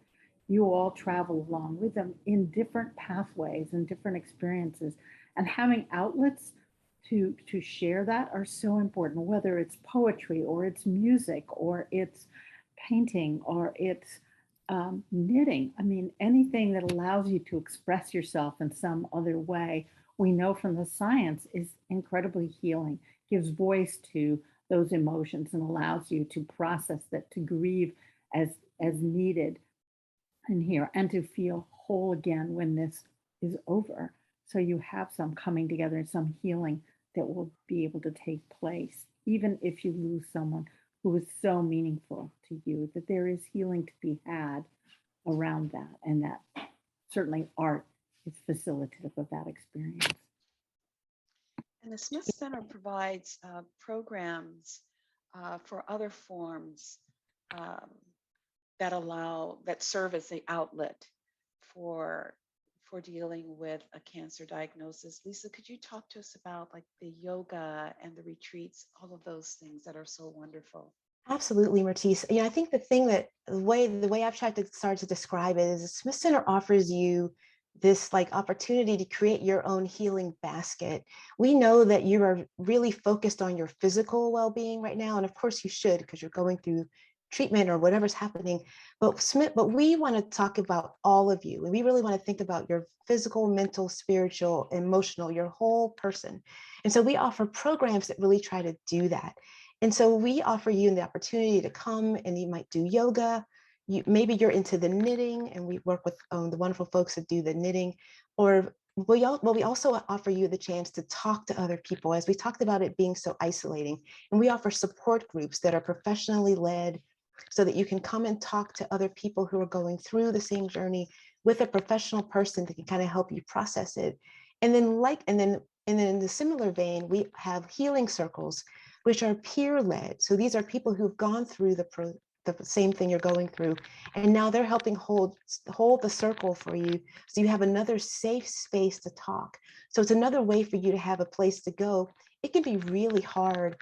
You all travel along with them in different pathways and different experiences. And having outlets to share that are so important, whether it's poetry or it's music or it's painting or it's knitting. I mean, anything that allows you to express yourself in some other way, we know from the science is incredibly healing, gives voice to those emotions and allows you to process that, to grieve as needed in here and to feel whole again when this is over. So you have some coming together and some healing that will be able to take place, even if you lose someone who is so meaningful to you, that there is healing to be had around that. And that certainly art is facilitative of that experience. And the Smith Center provides programs for other forms that serve as the outlet for dealing with a cancer diagnosis. Lisa, could you talk to us about like the yoga and the retreats, all of those things that are so wonderful? Absolutely, Myrtis. I think the way I've tried to start to describe it is the Smith Center offers you this opportunity to create your own healing basket. We know that you are really focused on your physical well-being right now, and of course you should, because you're going through treatment or whatever's happening. But we want to talk about all of you, and we really want to think about your physical, mental, spiritual, emotional, your whole person. And so we offer programs that really try to do that. And so we offer you the opportunity to come, and you might do yoga. Maybe you're into the knitting, and we work with the wonderful folks that do the knitting. Or we also offer you the chance to talk to other people, as we talked about it being so isolating. And we offer support groups that are professionally led, so that you can come and talk to other people who are going through the same journey with a professional person that can kind of help you process it. And then in the similar vein, we have healing circles, which are peer-led. So these are people who've gone through the same thing you're going through, and now they're helping hold the circle for you, so you have another safe space to talk. So it's another way for you to have a place to go. It can be really hard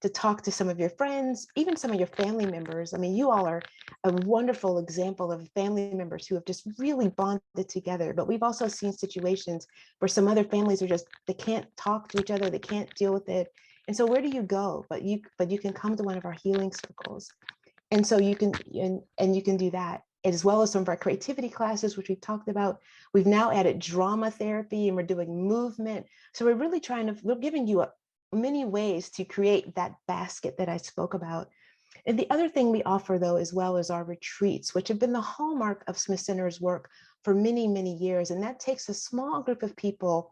to talk to some of your friends, even some of your family members. I mean, you all are a wonderful example of family members who have just really bonded together. But we've also seen situations where some other families are just, they can't talk to each other, they can't deal with it. And so where do you go? But you can come to one of our healing circles. And so you can, and you can do that, as well as some of our creativity classes, which we've talked about. We've now added drama therapy, and we're doing movement. So we're really we're giving you many ways to create that basket that I spoke about. And the other thing we offer, though, as well, is our retreats, which have been the hallmark of Smith Center's work for many, many years. And that takes a small group of people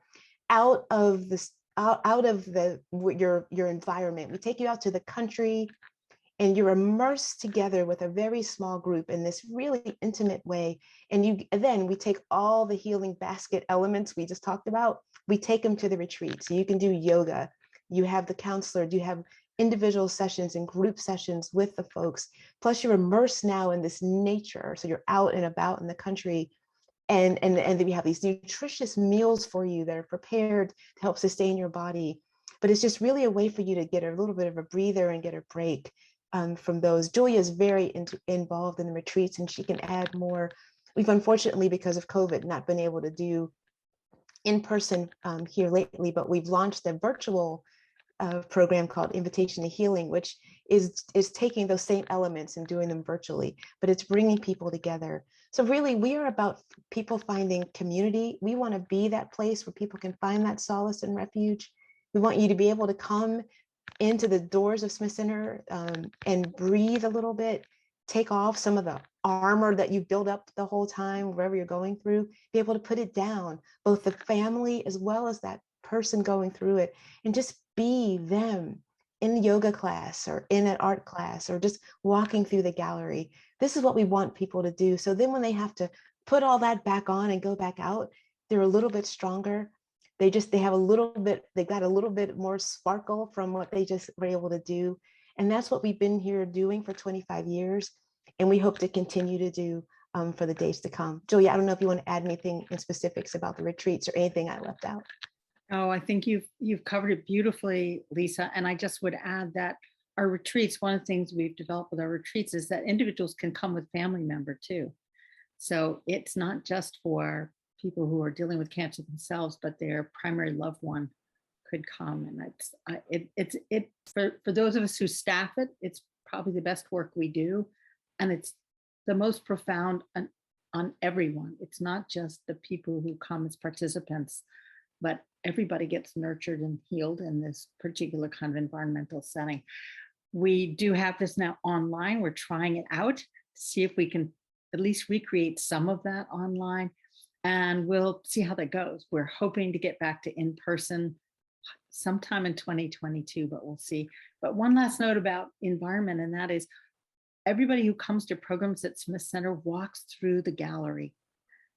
out of this, out of your environment. We take you out to the country, and you're immersed together with a very small group in this really intimate way. And then we take all the healing basket elements we just talked about, we take them to the retreat. So you can do yoga, you have the counselor, you have individual sessions and group sessions with the folks. Plus you're immersed now in this nature. So you're out and about in the country. And then we have these nutritious meals for you that are prepared to help sustain your body. But it's just really a way for you to get a little bit of a breather and get a break from those. Julia is very involved in the retreats, and she can add more. We've unfortunately, because of COVID, not been able to do in person here lately, but we've launched a virtual program called Invitation to Healing, which is taking those same elements and doing them virtually, but it's bringing people together. So really, we are about people finding community. We want to be that place where people can find that solace and refuge. We want you to be able to come into the doors of Smith Center and breathe a little bit, take off some of the armor that you built up the whole time, wherever you're going through, be able to put it down, both the family as well as that person going through it, and just be them in the yoga class or in an art class or just walking through the gallery. This is what we want people to do. So then when they have to put all that back on and go back out, they're a little bit stronger. They have a little bit, they got a little bit more sparkle from what they just were able to do. And that's what we've been here doing for 25 years. And we hope to continue to do for the days to come. Julia, I don't know if you want to add anything in specifics about the retreats or anything I left out. Oh, I think you've covered it beautifully, Lisa. And I just would add that our retreats, one of the things we've developed with our retreats is that individuals can come with family member too. So it's not just for people who are dealing with cancer themselves, but their primary loved one could come. And it's for those of us who staff it, it's probably the best work we do. And it's the most profound on everyone. It's not just the people who come as participants, but everybody gets nurtured and healed in this particular kind of environmental setting. We do have this now online. We're trying it out to see if we can at least recreate some of that online, and we'll see how that goes. We're hoping to get back to in-person sometime in 2022, but we'll see. But one last note about environment, and that is everybody who comes to programs at Smith Center walks through the gallery,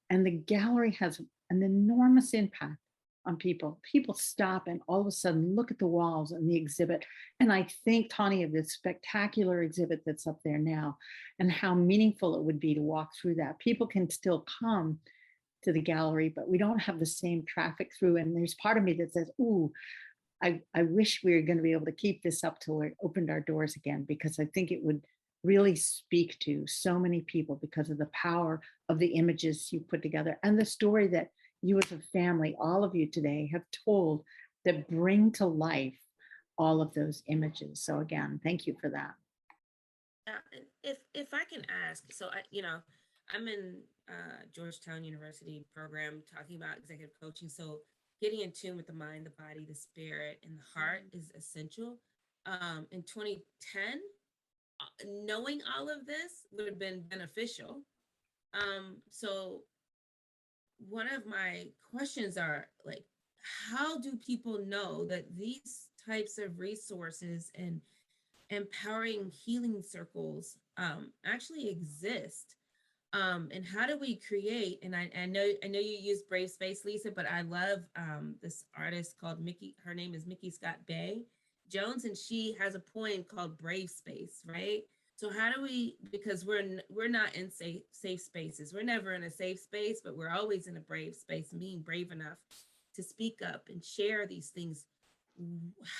and the gallery has an enormous impact on people. People stop and all of a sudden look at the walls and the exhibit. And I think, Tawny, of this spectacular exhibit that's up there now and how meaningful it would be to walk through that. People can still come to the gallery, but we don't have the same traffic through. And there's part of me that says, ooh, I wish we were going to be able to keep this up till we opened our doors again, because I think it would really speak to so many people because of the power of the images you put together and the story that you as a family, all of you today have told, that bring to life all of those images. So again, thank you for that. If I can ask, so I'm in Georgetown University program talking about executive coaching. So getting in tune with the mind, the body, the spirit, and the heart is essential. In 2010, knowing all of this would have been beneficial. So one of my questions are like, how do people know that these types of resources and empowering healing circles actually exist? And how do we create, and I know you use Brave Space, Lisa, but I love this artist called Mickey, her name is Mickey Scott Bay Jones, and she has a poem called Brave Space, right? So how do we, because we're not in safe spaces. We're never in a safe space, but we're always in a brave space, being brave enough to speak up and share these things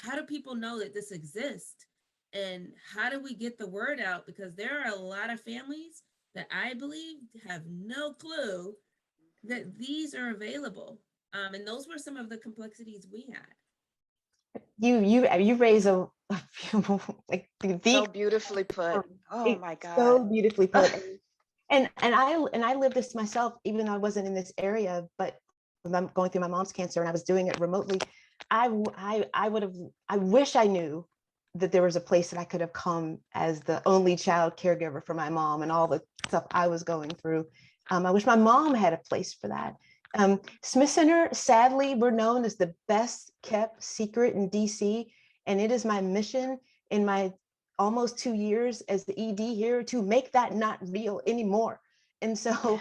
how do people know that this exists? And how do we get the word out? Because there are a lot of families that I believe have no clue that these are available. And those were some of the complexities we had. You raise a like so beautifully put. Oh my God. So beautifully put. And I lived this myself, even though I wasn't in this area, but when I'm going through my mom's cancer and I was doing it remotely, I wish I knew that there was a place that I could have come as the only child caregiver for my mom and all the stuff I was going through. I wish my mom had a place for that. Smith Center, sadly, we're known as the best kept secret in DC. And it is my mission in my almost 2 years as the ED here to make that not real anymore. And so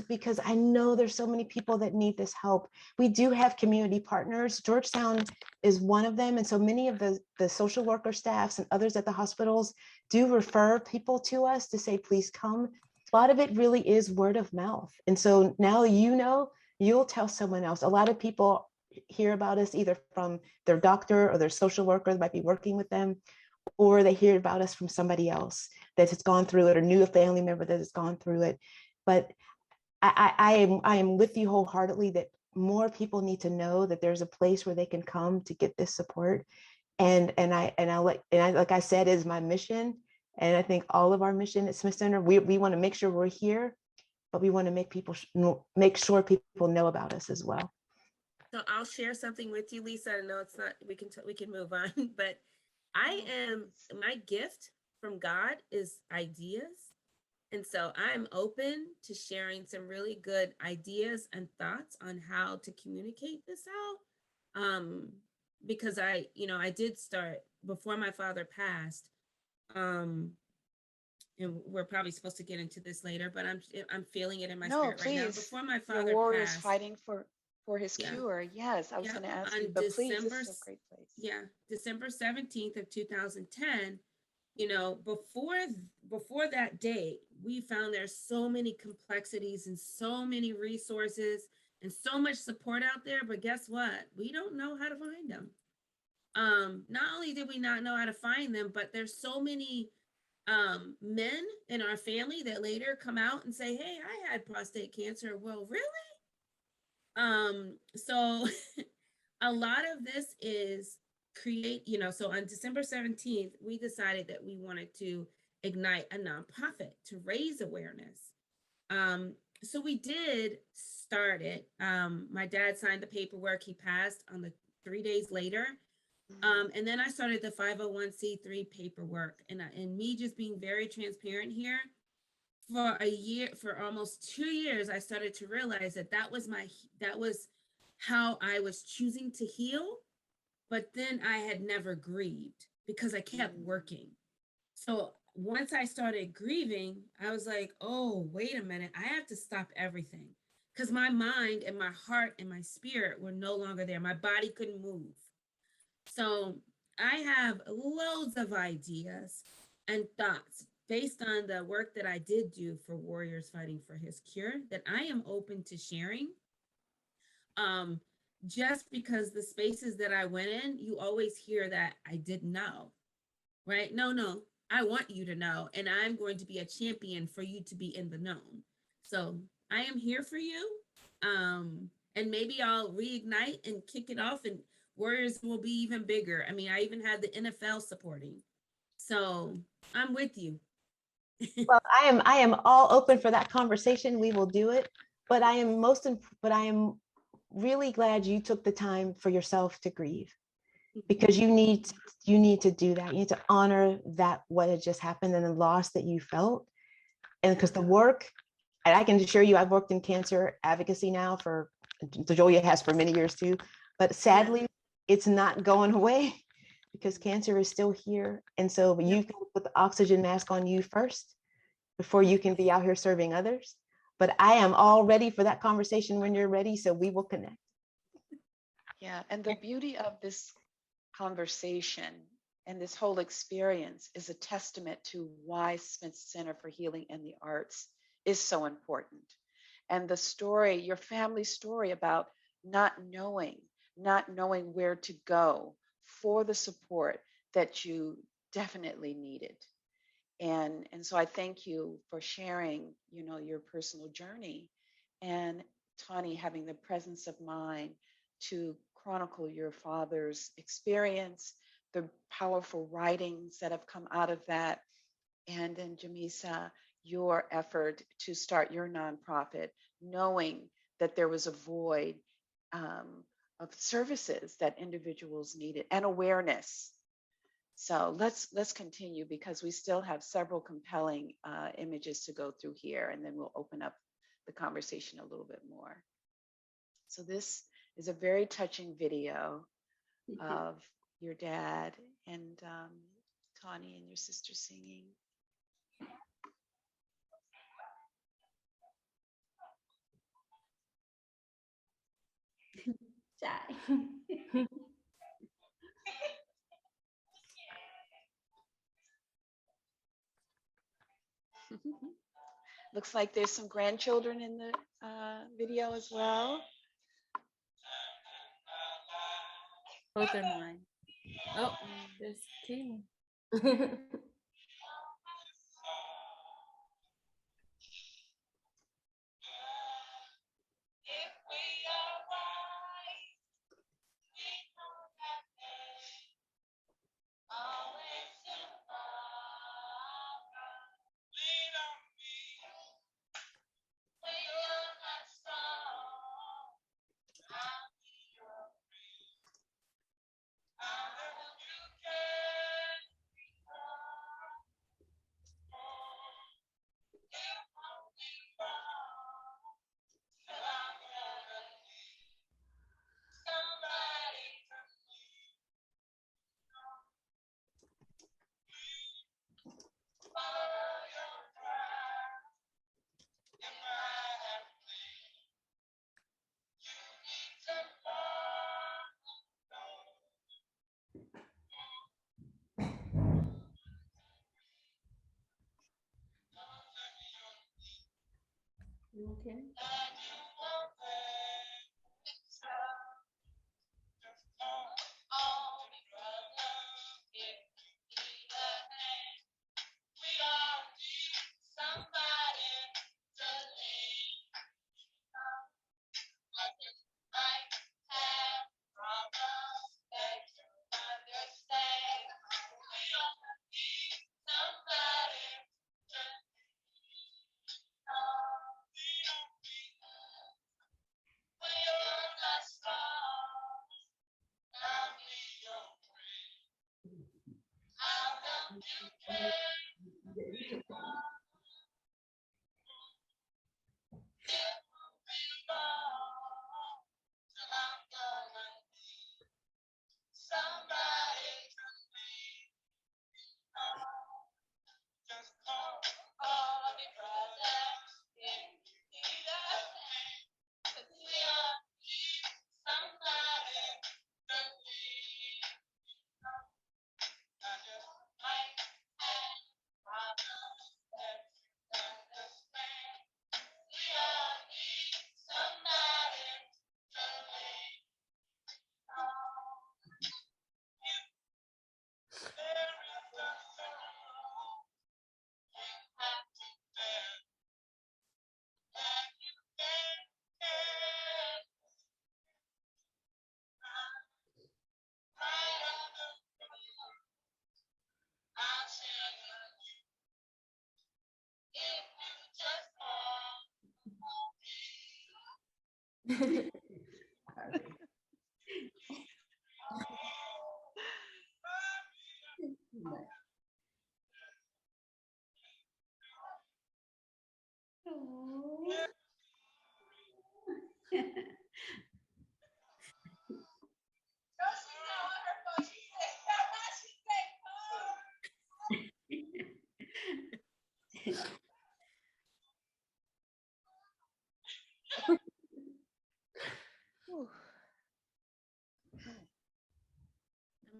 because I know there's so many people that need this help. We do have community partners. Georgetown is one of them. And so many of the social worker staffs and others at the hospitals do refer people to us to say, please come. A lot of it really is word of mouth. And so now, you'll tell someone else. A lot of people hear about us either from their doctor or their social worker that might be working with them, or they hear about us from somebody else that has gone through it or knew a family member that has gone through it. But I am with you wholeheartedly that more people need to know that there's a place where they can come to get this support. And like I said, is my mission. And I think all of our mission at Smith Center, we want to make sure we're here, but we want to make sure people know about us as well. So I'll share something with you, Lisa. I know it's not, we can move on, but my gift from God is ideas. And so I'm open to sharing some really good ideas and thoughts on how to communicate this out. Because I did start before my father passed. And we're probably supposed to get into this later, but I'm feeling it in my spirit right now. Before my father warriors passed, fighting for his cure. Yes, I was going to ask you, but please, this is a great place. Yeah, December 17th of 2010. Before that date, we found there's so many complexities and so many resources and so much support out there. But guess what? We don't know how to find them. Not only did we not know how to find them, but there's so many men in our family that later come out and say, hey, I had prostate cancer. Well, really? So a lot of this is so on December 17th, we decided that we wanted to ignite a nonprofit to raise awareness. So we did start it. My dad signed the paperwork. He passed on the 3 days later. And then I started the 501c3 paperwork, and me just being very transparent here, for almost 2 years, I started to realize that was how I was choosing to heal. But then I had never grieved because I kept working. So once I started grieving, I was like, oh, wait a minute, I have to stop everything, because my mind and my heart and my spirit were no longer there. My body couldn't move. So I have loads of ideas and thoughts based on the work that I did do for Warriors Fighting for His Cure that I am open to sharing. Just because the spaces that I went in, you always hear that I didn't know, right? No, I want you to know, and I'm going to be a champion for you to be in the know. So I am here for you. And maybe I'll reignite and kick it off, and Warriors will be even bigger. I mean, I even had the NFL supporting. So I'm with you. Well, I am all open for that conversation. We will do it. But I am really glad you took the time for yourself to grieve, because you need to do that. You need to honor that, what had just happened and the loss that you felt. And because the work, and I can assure you, I've worked in cancer advocacy now Julia has for many years too, but sadly, it's not going away because cancer is still here. And so you've got to put the oxygen mask on you first before you can be out here serving others. But I am all ready for that conversation when you're ready, so we will connect. Yeah, and the beauty of this conversation and this whole experience is a testament to why Smith Center for Healing and the Arts is so important. And the story, your family story about not knowing, not knowing where to go for the support that you definitely needed. And so I thank you for sharing, you know, your personal journey, and Tawny having the presence of mind to chronicle your father's experience, the powerful writings that have come out of that, and then Jamecia, your effort to start your nonprofit, knowing that there was a void of services that individuals needed and awareness. So let's continue, because we still have several compelling images to go through here, and then we'll open up the conversation a little bit more. So this is a very touching video of your dad and Tawny and your sister singing. Looks like there's some grandchildren in the video as well. Both are mine. Oh, there's Katie. Okay.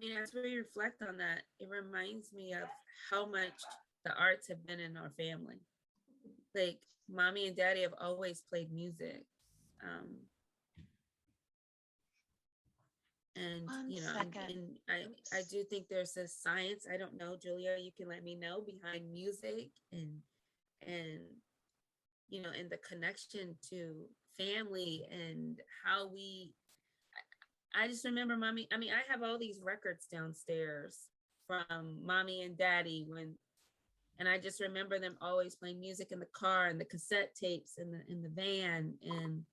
I mean, as we reflect on that, it reminds me of how much the arts have been in our family. Like, mommy and daddy have always played music. And, One you know, second. and I do think there's a science, I don't know, Julia, you can let me know, behind music and, you know, and the connection to family and how I just remember mommy, I mean, I have all these records downstairs from mommy and daddy and I just remember them always playing music in the car and the cassette tapes in the van and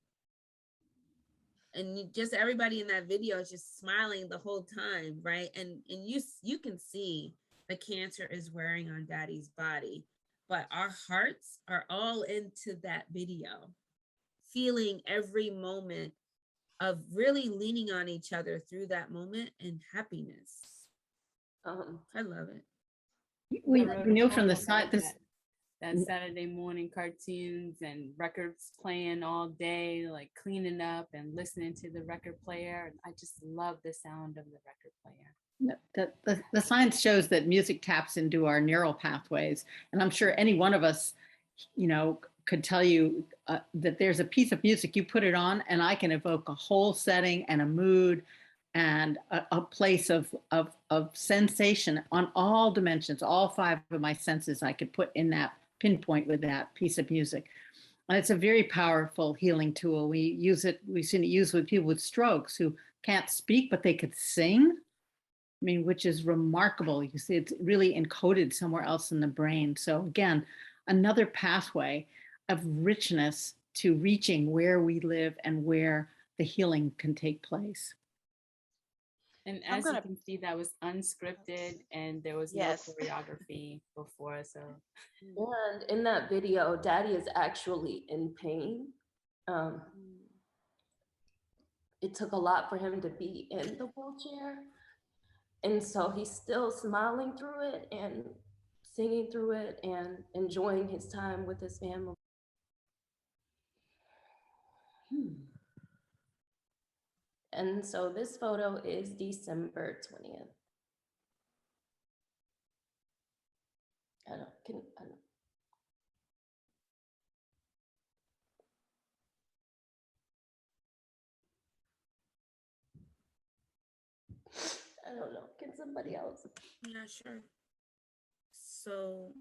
just everybody in that video is just smiling the whole time, right? And you can see the cancer is wearing on daddy's body, but our hearts are all into that video, feeling every moment of really leaning on each other through that moment and happiness. I love it. We I wrote know a from the poem side about this. that Saturday morning cartoons and records playing all day, like cleaning up and listening to the record player. And I just love the sound of the record player. The science shows that music taps into our neural pathways. And I'm sure any one of us, you know, could tell you that there's a piece of music, you put it on and I can evoke a whole setting and a mood and a place of sensation on all dimensions, all 5 of my senses I could put in that pinpoint with that piece of music. And it's a very powerful healing tool. We've seen it used with people with strokes who can't speak, but they could sing. I mean, which is remarkable. You see, it's really encoded somewhere else in the brain. So again, another pathway of richness to reaching where we live and where the healing can take place. And as you can see, that was unscripted and there was no choreography before. So, and in that video, daddy is actually in pain. It took a lot for him to be in the wheelchair. And so he's still smiling through it and singing through it and enjoying his time with his family. And so this photo is December 20th. I don't. I don't know. Can somebody else? Yeah, sure. So,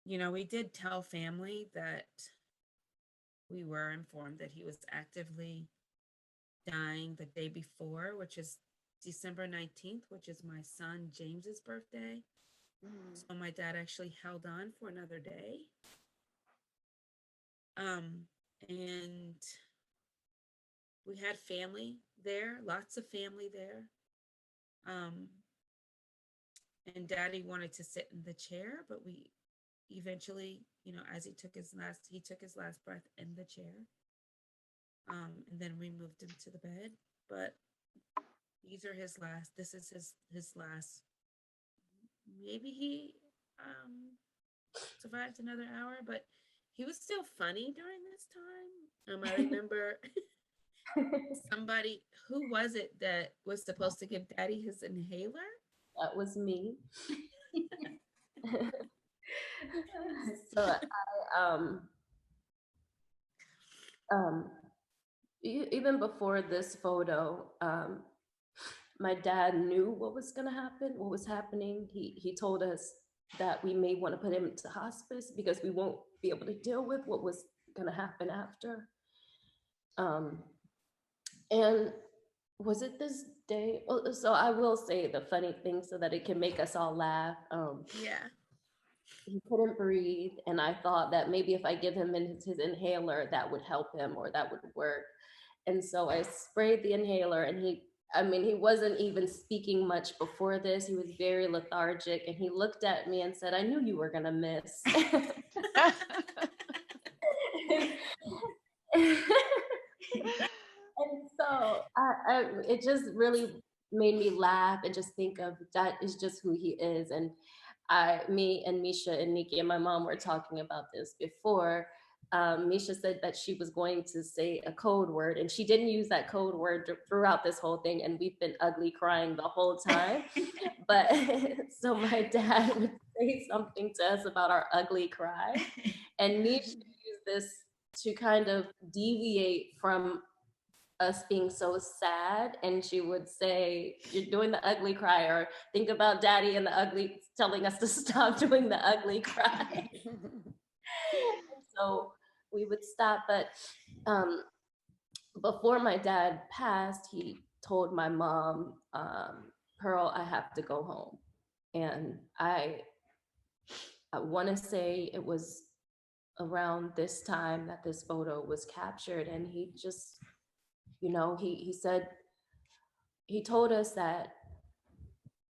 you know, we did tell family that we were informed that he was actively dying the day before, which is December 19th, which is my son James's birthday. So my dad actually held on for another day. And we had family there, lots of family there. And daddy wanted to sit in the chair, but we eventually, you know, as he took his last breath in the chair. And then we moved him to the bed, but this is his last, maybe he survived another hour, but he was still funny during this time. I remember somebody, who was it that was supposed to give daddy his inhaler? That was me. So even before this photo, my dad knew what was going to happen, what was happening. He told us that we may want to put him to hospice because we won't be able to deal with what was going to happen after. And was it this day? Oh, so I will say the funny thing so that it can make us all laugh. Yeah. He couldn't breathe, and I thought that maybe if I give him his inhaler, that would help him or that would work. And so I sprayed the inhaler, and he wasn't even speaking much before this. He was very lethargic, and he looked at me and said, "I knew you were gonna miss." And so it just really made me laugh and just think of that is just who he is. And me and Misha and Nikki and my mom were talking about this before. Misha said that she was going to say a code word, and she didn't use that code word throughout this whole thing, and we've been ugly crying the whole time. But so my dad would say something to us about our ugly cry, and Misha used this to kind of deviate from us being so sad, and she would say, "You're doing the ugly cry," or "Think about daddy and the ugly," telling us to stop doing the ugly cry. So we would stop. But before my dad passed, he told my mom, "Pearl, I have to go home." And I want to say it was around this time that this photo was captured, and he just, he said, he told us that,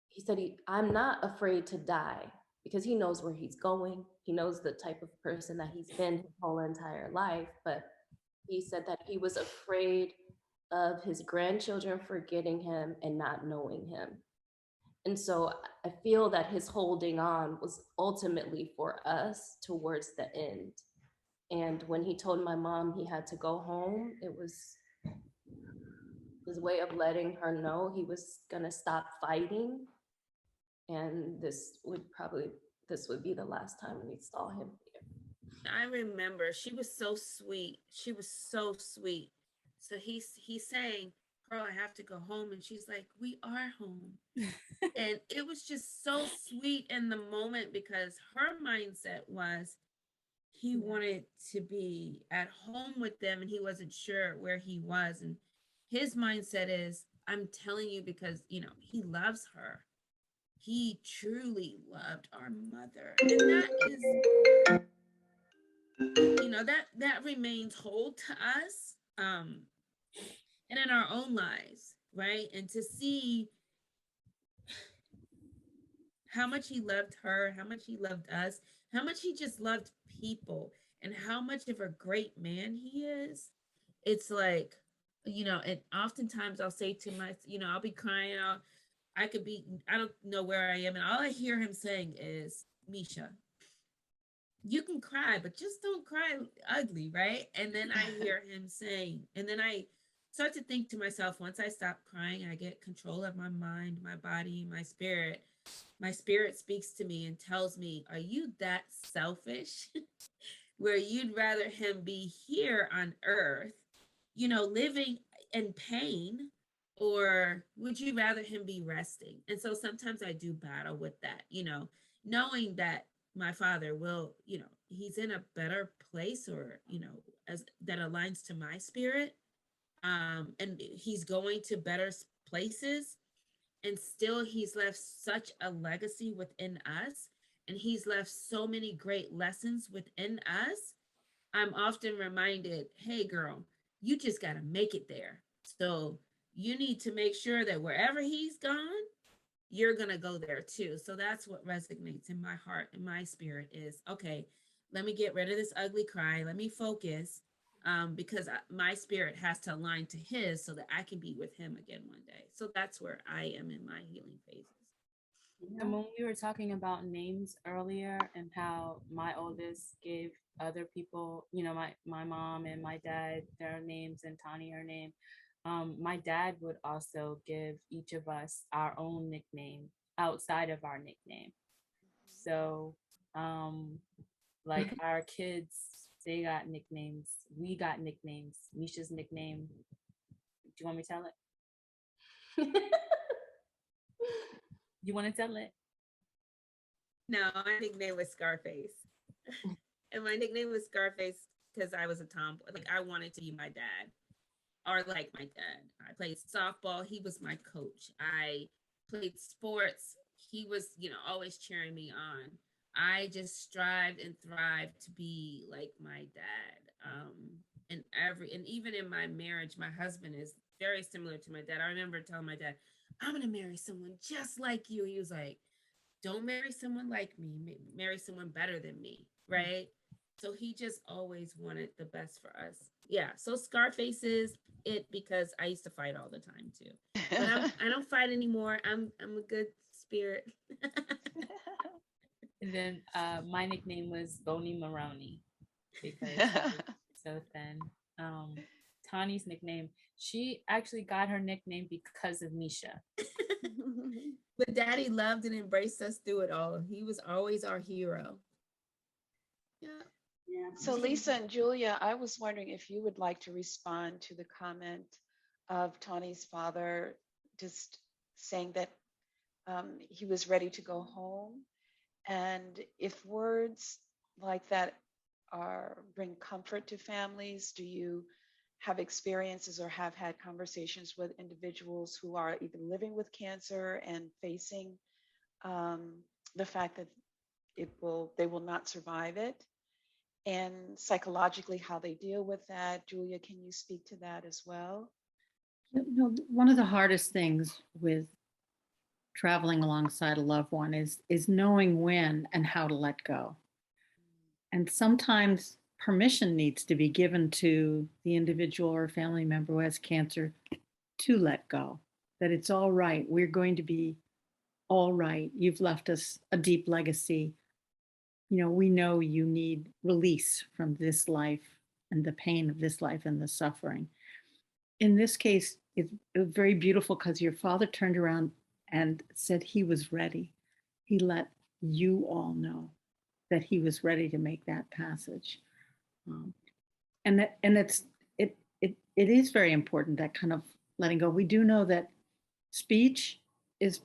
he said, "I'm not afraid to die," because he knows where he's going. He knows the type of person that he's been his whole entire life. But he said that he was afraid of his grandchildren forgetting him and not knowing him. And so I feel that his holding on was ultimately for us towards the end. And when he told my mom he had to go home, it was his way of letting her know he was gonna stop fighting. And this would be the last time we saw him here. I remember she was so sweet. She was so sweet. So he's saying, "Pearl, I have to go home." And she's like, "We are home." And it was just so sweet in the moment, because her mindset was he wanted to be at home with them and he wasn't sure where he was. And his mindset is, "I'm telling you because, he loves her. He truly loved our mother." And that is, that remains whole to us, and in our own lives, right? And to see how much he loved her, how much he loved us, how much he just loved people, and how much of a great man he is. It's like, and oftentimes I'll say to my, I'll be crying, I don't know where I am, and all I hear him saying is, "Misha, you can cry, but just don't cry ugly," right? And then I hear him saying, and then I start to think to myself, once I stop crying, I get control of my mind, my body, my spirit. My spirit speaks to me and tells me, "Are you that selfish where you'd rather him be here on earth, living in pain, or would you rather him be resting?" And so sometimes I do battle with that, knowing that my father will, he's in a better place, or, as that aligns to my spirit. And he's going to better places, and still he's left such a legacy within us, and he's left so many great lessons within us. I'm often reminded, "Hey girl, you just got to make it there. So you need to make sure that wherever he's gone, you're going to go there too." So that's what resonates in my heart and my spirit is, okay, let me get rid of this ugly cry. Let me focus, because my spirit has to align to his so that I can be with him again one day. So that's where I am in my healing phases. And when we were talking about names earlier and how my oldest gave other people, my mom and my dad their names and Tawny her name, my dad would also give each of us our own nickname outside of our nickname. So, like our kids, they got nicknames. We got nicknames. Misha's nickname. Do you want me to tell it? You want to tell it? No, my nickname was Scarface. And my nickname was Scarface because I was a tomboy. Like, I wanted to be my dad, or like my dad. I played softball. He was my coach. I played sports. He was, always cheering me on. I just strived and thrived to be like my dad. And even in my marriage, my husband is very similar to my dad. I remember telling my dad, "I'm going to marry someone just like you." He was like, "Don't marry someone like me, marry someone better than me," right? So he just always wanted the best for us. Yeah, so Scarface is it, because I used to fight all the time too. But I don't fight anymore. I'm a good spirit. And then my nickname was Bony Maroney because so thin. Tawny's nickname, she actually got her nickname because of Misha. But Daddy loved and embraced us through it all. He was always our hero. Yeah. Yeah. So Lisa and Julia, I was wondering if you would like to respond to the comment of Tawny's father, just saying that he was ready to go home. And if words like that bring comfort to families, do you have experiences or have had conversations with individuals who are either living with cancer and facing the fact that they will not survive it, and psychologically how they deal with that? Julia, can you speak to that as well? One of the hardest things with traveling alongside a loved one is knowing when and how to let go. And sometimes permission needs to be given to the individual or family member who has cancer to let go, that it's all right. We're going to be all right. You've left us a deep legacy. We know you need release from this life and the pain of this life and the suffering. In this case, it was very beautiful because your father turned around and said he was ready. He let you all know that he was ready to make that passage. It is very important, that kind of letting go. We do know that speech is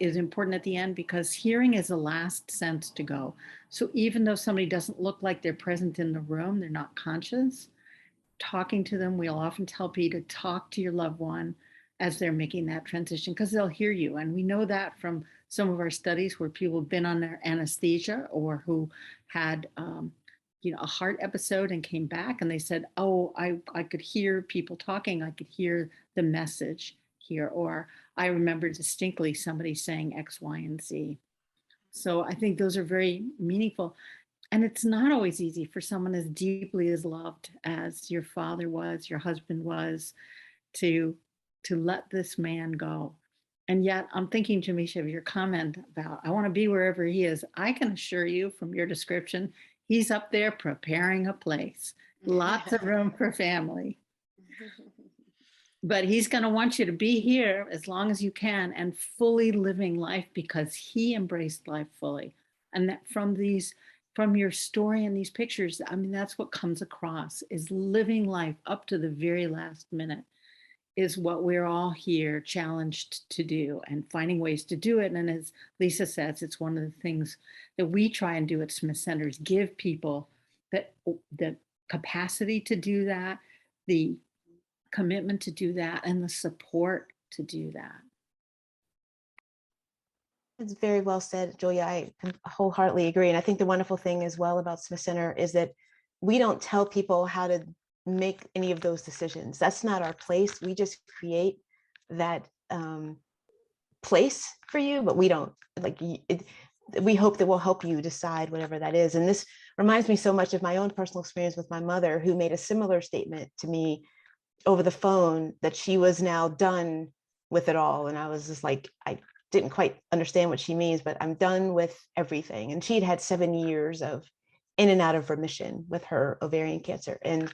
important at the end, because hearing is the last sense to go. So even though somebody doesn't look like they're present in the room, they're not conscious, talking to them, we'll often tell people to talk to your loved one as they're making that transition, because they'll hear you. And we know that from some of our studies where people have been under anesthesia or who had a heart episode and came back and they said, oh, I could hear people talking. I could hear the message here. Or I remember distinctly somebody saying X, Y, and Z. So I think those are very meaningful. And it's not always easy for someone as deeply as loved as your father was, your husband was, to let this man go. And yet I'm thinking, Jamecia, of your comment about, I want to be wherever he is. I can assure you from your description, he's up there preparing a place, lots of room for family. But he's going to want you to be here as long as you can and fully living life, because he embraced life fully. And that from your story and these pictures, I mean, that's what comes across, is living life up to the very last minute is what we're all here challenged to do, and finding ways to do it. And as Lisa says, it's one of the things that we try and do at Smith Centers, give people the capacity to do that, the commitment to do that, and the support to do that. It's very well said, Julia. I wholeheartedly agree. And I think the wonderful thing as well about Smith Center is that we don't tell people how to make any of those decisions. That's not our place. We just create that place for you, but we don't we hope that we'll help you decide whatever that is. And this reminds me so much of my own personal experience with my mother, who made a similar statement to me over the phone, that she was now done with it all. And I was just like, I didn't quite understand what she means, but I'm done with everything. And she'd had 7 years of in and out of remission with her ovarian cancer. And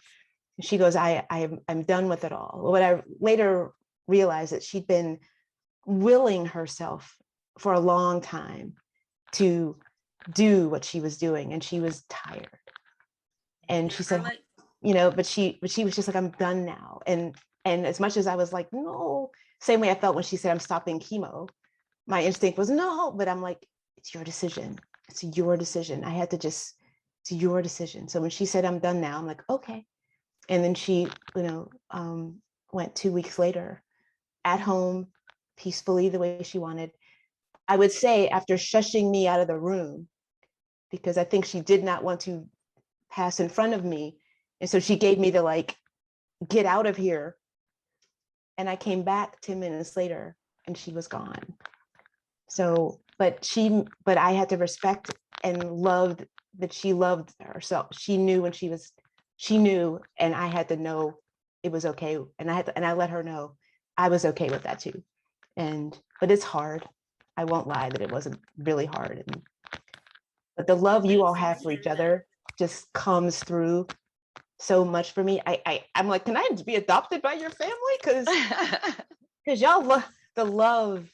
she goes, I'm done with it all. What I later realized, that she'd been willing herself for a long time to do what she was doing, and she was tired. And she said, but she was just like, I'm done now. And as much as I was like, no, same way I felt when she said I'm stopping chemo, my instinct was no, but I'm like, it's your decision. It's your decision. I had to it's your decision. So when she said I'm done now, I'm like, okay. And then she, went 2 weeks later at home, peacefully, the way she wanted. I would say, after shushing me out of the room, because I think she did not want to pass in front of me. And so she gave me the get out of here. And I came back 10 minutes later and she was gone. So, but I had to respect and loved that she loved herself. She knew when she knew, and I had to know it was okay. And I let her know I was okay with that too. But it's hard. I won't lie that it wasn't really hard. But the love you all have for each other just comes through so much for me. I'm like, can I be adopted by your family? Because y'all the love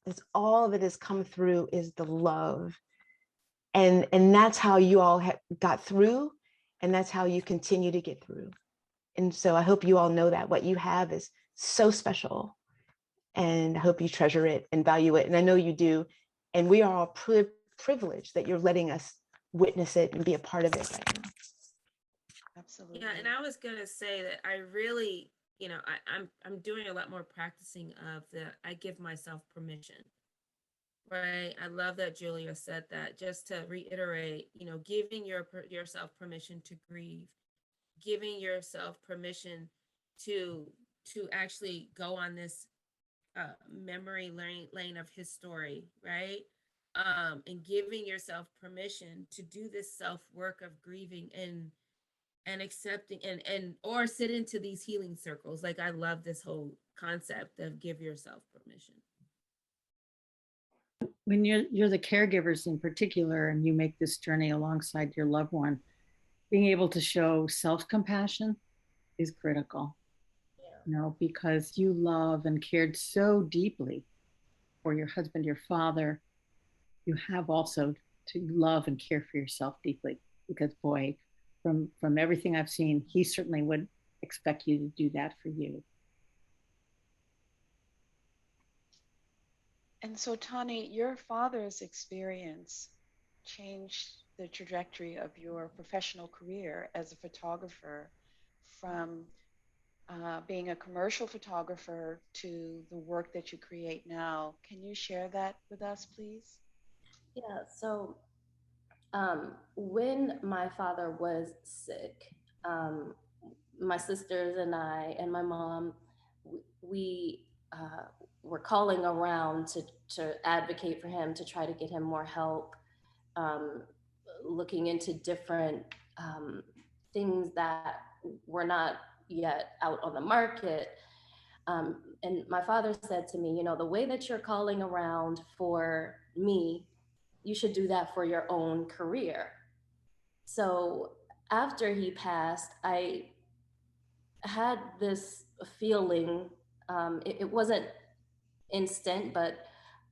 is all that has come through, is the love. And that's how you all got through. And that's how you continue to get through. And so I hope you all know that what you have is so special. And I hope you treasure it and value it. And I know you do. And we are all privileged that you're letting us witness it and be a part of it right now. Absolutely. Yeah, and I was gonna say that I really, you know, I'm doing a lot more practicing of I give myself permission. Right. I love that Julia said that. Just to reiterate, you know, giving yourself permission to grieve, giving yourself permission to actually go on this memory lane of his story, right? And giving yourself permission to do this self work of grieving and accepting and or sit into these healing circles. Like, I love this whole concept of give yourself permission. When you're the caregivers in particular, and you make this journey alongside your loved one, being able to show self-compassion is critical. You know, because you love and cared so deeply for your husband, your father, you have also to love and care for yourself deeply, because boy, from everything I've seen, he certainly would expect you to do that for you. And so, Tawny, your father's experience changed the trajectory of your professional career as a photographer from being a commercial photographer to the work that you create now. Can you share that with us, please? Yeah, so when my father was sick, my sisters and I and my mom, we were calling around to advocate for him, to try to get him more help, looking into different things that were not yet out on the market. And my father said to me, you know, the way that you're calling around for me, you should do that for your own career. So after he passed, I had this feeling, it wasn't instant, but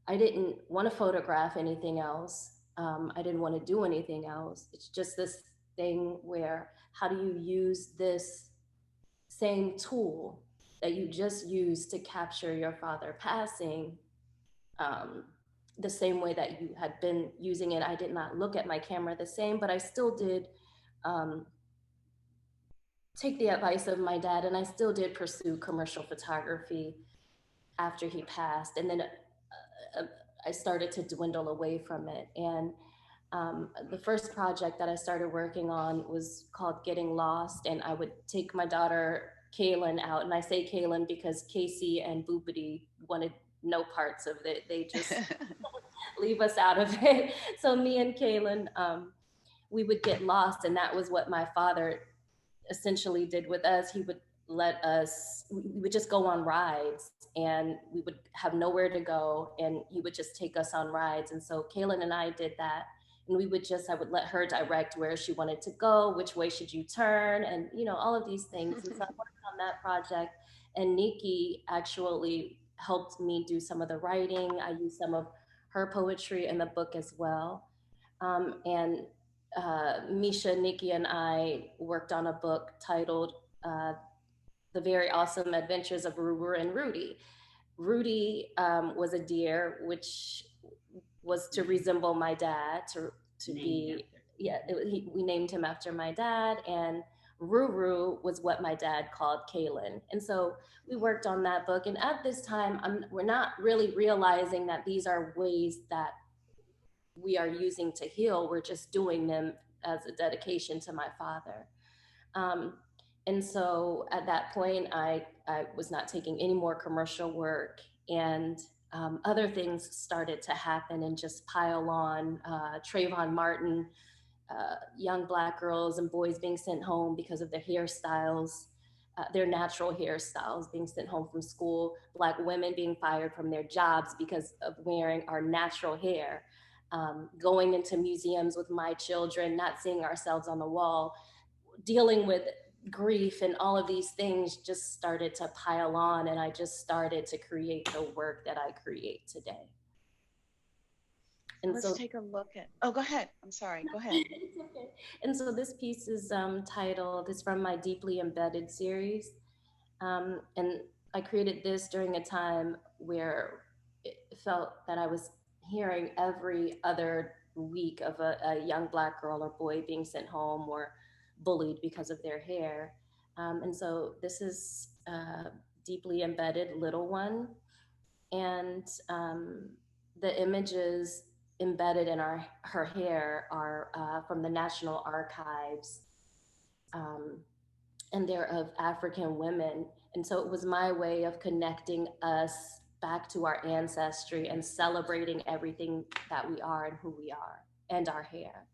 I didn't want to photograph anything else. I didn't want to do anything else. It's just this thing where, how do you use this same tool that you just used to capture your father passing, the same way that you had been using it? I did not look at my camera the same, but I still did take the advice of my dad, and I still did pursue commercial photography after he passed. And then I started to dwindle away from it. And the first project that I started working on was called Getting Lost. And I would take my daughter, Kaylin, out. And I say Kaylin because Casey and Boopity wanted no parts of it. They just leave us out of it. So me and Kaylin, we would get lost. And that was what my father essentially did with us. He would let us, we would just go on rides, and we would have nowhere to go, and he would just take us on rides. And so Kaylin and I did that, and I would let her direct where she wanted to go, which way should you turn, and you know, all of these things. And so I worked on that project, and Nikki actually helped me do some of the writing. I used some of her poetry in the book as well. And Misha, Nikki, and I worked on a book titled The Very Awesome Adventures of Ruru and Rudy. Rudy was a deer, which was to resemble my dad, to be, yeah, we named him after my dad. And Ruru was what my dad called Kaylin. And so we worked on that book. And at this time, we're not really realizing that these are ways that we are using to heal. We're just doing them as a dedication to my father. And so at that point, I was not taking any more commercial work, and other things started to happen and just pile on. Trayvon Martin, young Black girls and boys being sent home because of their hairstyles, their natural hairstyles, being sent home from school, Black women being fired from their jobs because of wearing our natural hair, going into museums with my children, not seeing ourselves on the wall, dealing with grief, and all of these things just started to pile on, and I just started to create the work that I create today. And let's take a look at, oh, go ahead. I'm sorry, go ahead. It's okay. And so this piece is titled, it's from my Deeply Embedded series. And I created this during a time where it felt that I was hearing every other week of a young Black girl or boy being sent home or bullied because of their hair. And so this is Deeply Embedded Little One. And the images embedded in her hair are from the National Archives, and they're of African women. And so it was my way of connecting us back to our ancestry and celebrating everything that we are and who we are and our hair.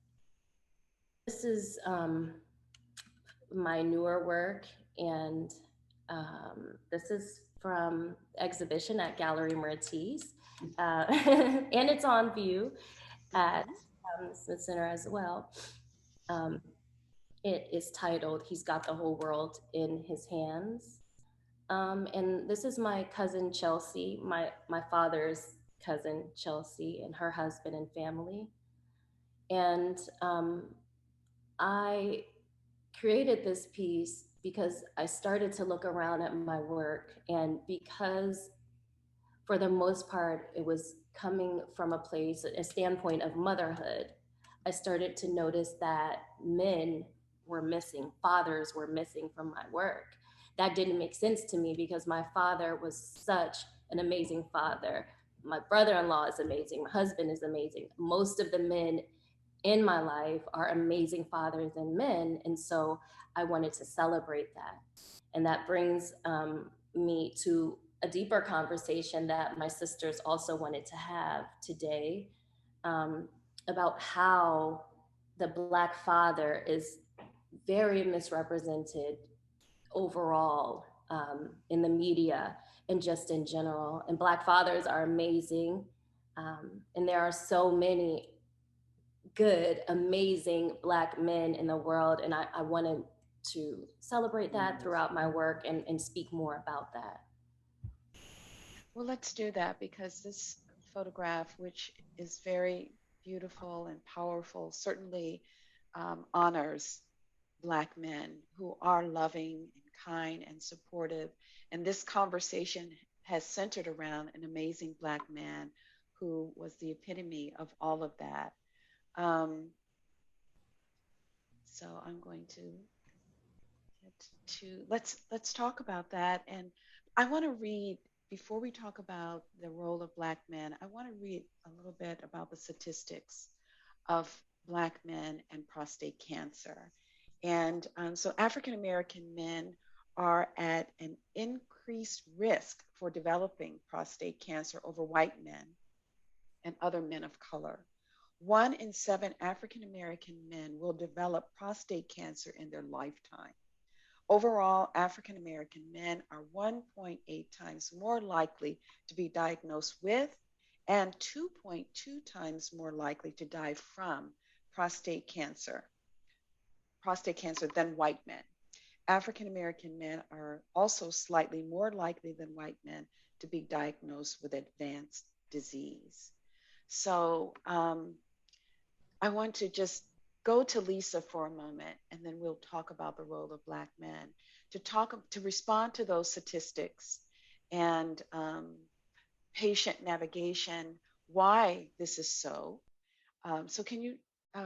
This is my newer work, and this is from exhibition at Galerie Myrtis, and it's on view at the Smith Center as well. It is titled, He's Got the Whole World in His Hands. And this is my cousin Chelsea, my father's cousin Chelsea, and her husband and family. And I created this piece because I started to look around at my work, and because for the most part, it was coming from a standpoint of motherhood, I started to notice that men were missing, fathers were missing from my work. That didn't make sense to me because my father was such an amazing father. My brother-in-law is amazing, my husband is amazing. Most of the men in my life are amazing fathers and men, and so I wanted to celebrate that. And that brings me to a deeper conversation that my sisters also wanted to have today, about how the Black father is very misrepresented overall in the media and just in general. And Black fathers are amazing, and there are so many good, amazing Black men in the world, and I wanted to celebrate that throughout my work and speak more about that. Well, let's do that, because this photograph, which is very beautiful and powerful, certainly honors Black men who are loving and kind and supportive. And this conversation has centered around an amazing Black man who was the epitome of all of that. So I'm going to let's talk about that. And I want to read, before we talk about the role of Black men, I want to read a little bit about the statistics of Black men and prostate cancer. And so African American men are at an increased risk for developing prostate cancer over white men and other men of color. 1 in 7 African American men will develop prostate cancer in their lifetime. Overall, African American men are 1.8 times more likely to be diagnosed with and 2.2 times more likely to die from prostate cancer than white men. African American men are also slightly more likely than white men to be diagnosed with advanced disease. So I want to just go to Lisa for a moment, and then we'll talk about the role of Black men, to respond to those statistics and patient navigation, why this is so. So can you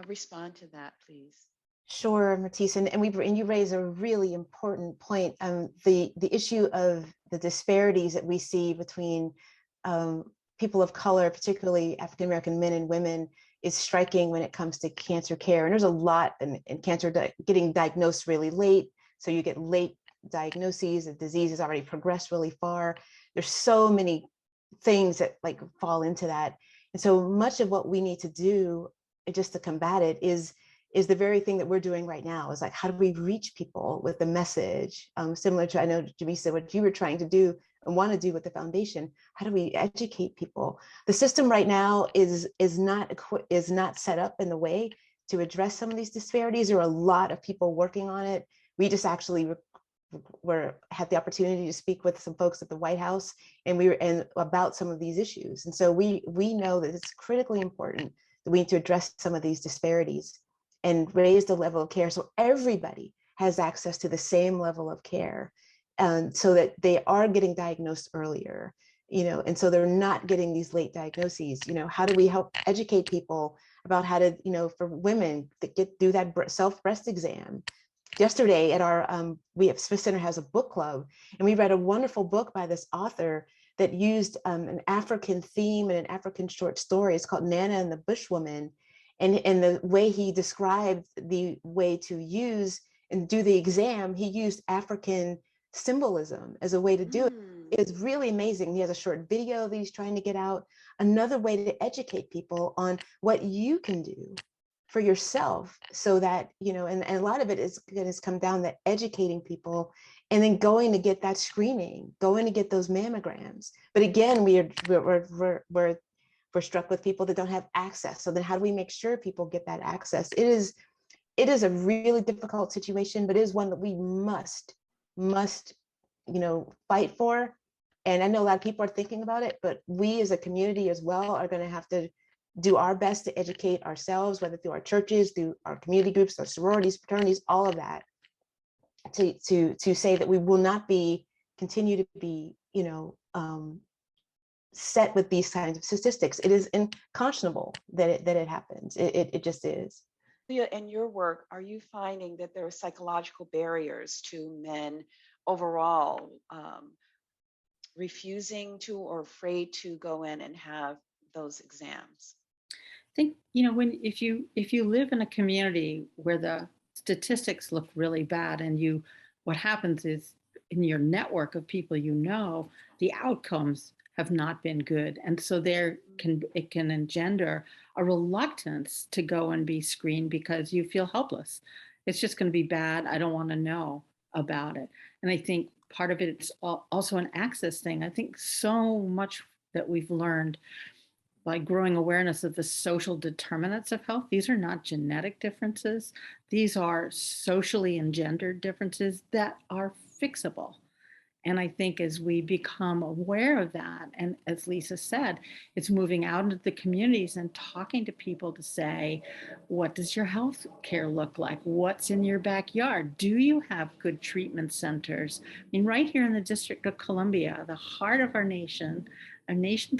respond to that, please? Sure, Myrtis, and you raise a really important point. The issue of the disparities that we see between people of color, particularly African American men and women, is striking when it comes to cancer care. And there's a lot in cancer getting diagnosed really late. So you get late diagnoses, the disease has already progressed really far. There's so many things that like fall into that. And so much of what we need to do just to combat it is the very thing that we're doing right now, is like, how do we reach people with the message? Similar to, I know, Jamecia, what you were trying to do and want to do with the foundation. How do we educate people? The system right now is not set up in the way to address some of these disparities. There are a lot of people working on it. We just actually had the opportunity to speak with some folks at the White House, and about some of these issues. And so we know that it's critically important that we need to address some of these disparities and raise the level of care so everybody has access to the same level of care, and so that they are getting diagnosed earlier, and so they're not getting these late diagnoses. How do we help educate people about how to, for women to do that self breast exam? Yesterday at our, Smith Center has a book club, and we read a wonderful book by this author that used an African theme and an African short story. It's called Nana and the Bushwoman. And the way he described the way to use and do the exam, he used African symbolism as a way to do it. It's really amazing. He has a short video that he's trying to get out. Another way to educate people on what you can do for yourself, so that, and a lot of it has come down to educating people and then going to get that screening, going to get those mammograms. But again, we're struck with people that don't have access. So then how do we make sure people get that access? It is a really difficult situation, but it is one that we must, fight for. And I know a lot of people are thinking about it, but we as a community as well are going to have to do our best to educate ourselves, whether through our churches, through our community groups, our sororities, fraternities, all of that, to say that we will not continue to be, set with these kinds of statistics. It is unconscionable that it happens. It just is. In your work, are you finding that there are psychological barriers to men overall refusing to or afraid to go in and have those exams? I think, if you live in a community where the statistics look really bad, and what happens is, in your network of people, the outcomes have not been good. And so it can engender a reluctance to go and be screened because you feel helpless. It's just going to be bad. I don't want to know about it. And I think part of it's also an access thing. I think so much that we've learned by growing awareness of the social determinants of health. These are not genetic differences. These are socially engendered differences that are fixable. And I think as we become aware of that, and as Lisa said, it's moving out into the communities and talking to people to say, what does your health care look like? What's in your backyard? Do you have good treatment centers? I mean, right here in the District of Columbia, the heart of our nation's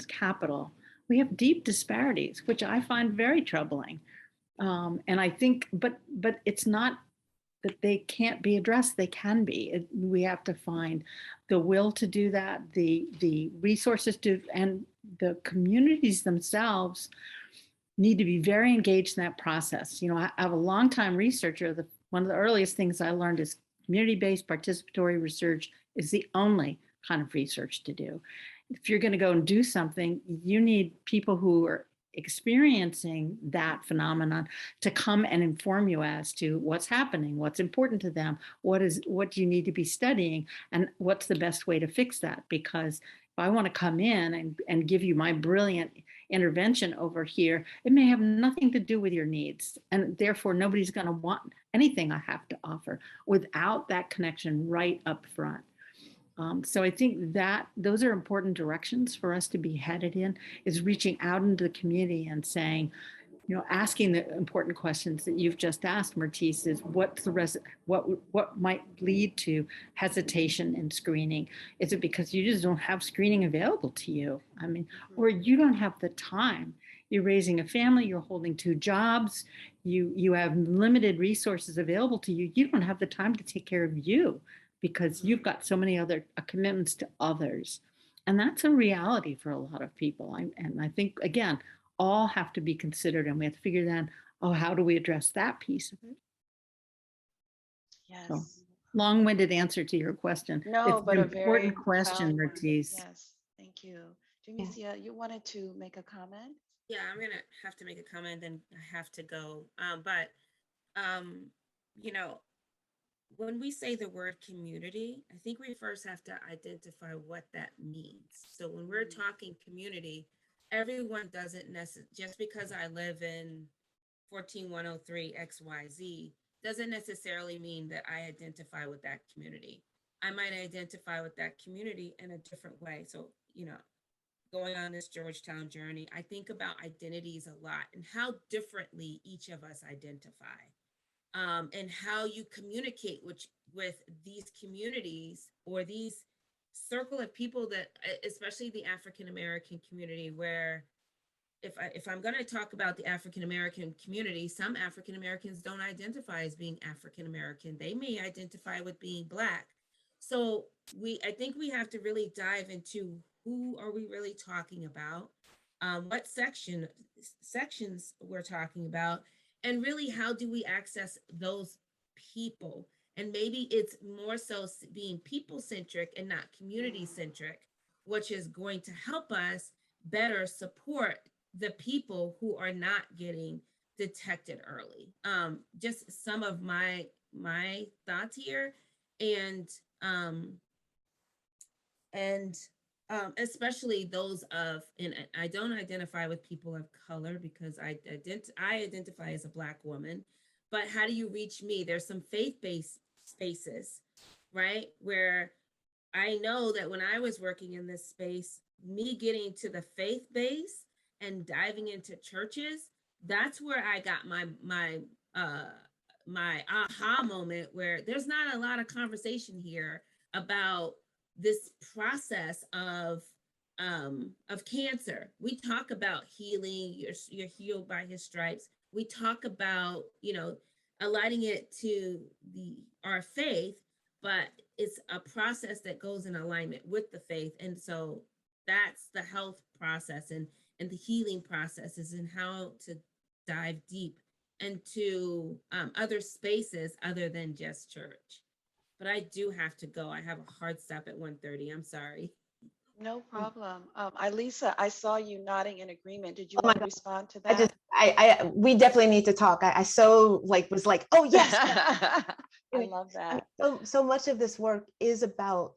capital, we have deep disparities, which I find very troubling. And I think, but it's not that they can't be addressed. They can be. We have to find the will to do that, the resources to, and the communities themselves need to be very engaged in that process. I have a longtime researcher. One of the earliest things I learned is community-based participatory research is the only kind of research to do. If you're going to go and do something, you need people who are experiencing that phenomenon to come and inform you as to what's happening, what's important to them, what you need to be studying, and what's the best way to fix that. Because if I want to come in and give you my brilliant intervention over here, it may have nothing to do with your needs. And therefore, nobody's going to want anything I have to offer without that connection right up front. So I think that those are important directions for us to be headed in, is reaching out into the community and saying, asking the important questions that you've just asked, Myrtis, is what might lead to hesitation in screening? Is it because you just don't have screening available to you? I mean, or you don't have the time. You're raising a family, you're holding 2 jobs, you have limited resources available to you. You don't have the time to take care of you, because you've got so many other commitments to others. And that's a reality for a lot of people. And I think, again, all have to be considered, and we have to figure then, how do we address that piece of it? Yes. So, long-winded answer to your question. No, it's but an a very important question, Myrtis. Yes, thank you. Jamecia, you wanted to make a comment? Yeah, I'm going to have to make a comment, and I have to go. When we say the word community, I think we first have to identify what that means. So when we're talking community, everyone doesn't necessarily, just because I live in 14103 XYZ, doesn't necessarily mean that I identify with that community. I might identify with that community in a different way. So, going on this Georgetown journey, I think about identities a lot and how differently each of us identify, and how you communicate with these communities or these circle of people that, especially the African American community, where if I'm going to talk about the African American community, some African Americans don't identify as being African American. They may identify with being Black. So I think we have to really dive into who are we really talking about, what sections we're talking about, and really how do we access those people. And maybe it's more so being people centric and not community centric, which is going to help us better support the people who are not getting detected early. Just some of my thoughts here, and and especially those of, and I don't identify with people of color because I identify as a Black woman, but how do you reach me? There's some faith-based spaces, right, where I know that when I was working in this space, me getting to the faith base and diving into churches, that's where I got my aha moment, where there's not a lot of conversation here about this process of cancer. We talk about healing, you're healed by his stripes. We talk about, aligning it to our faith, but it's a process that goes in alignment with the faith. And so that's the health process and the healing processes, and how to dive deep into other spaces other than just church. But I do have to go. I have a hard stop at 1:30. I'm sorry. No problem. Elisa, I saw you nodding in agreement. Did you Oh my want to God. respond to I that? just, we definitely need to talk. I so was like, oh yes. I love that. So much of this work is about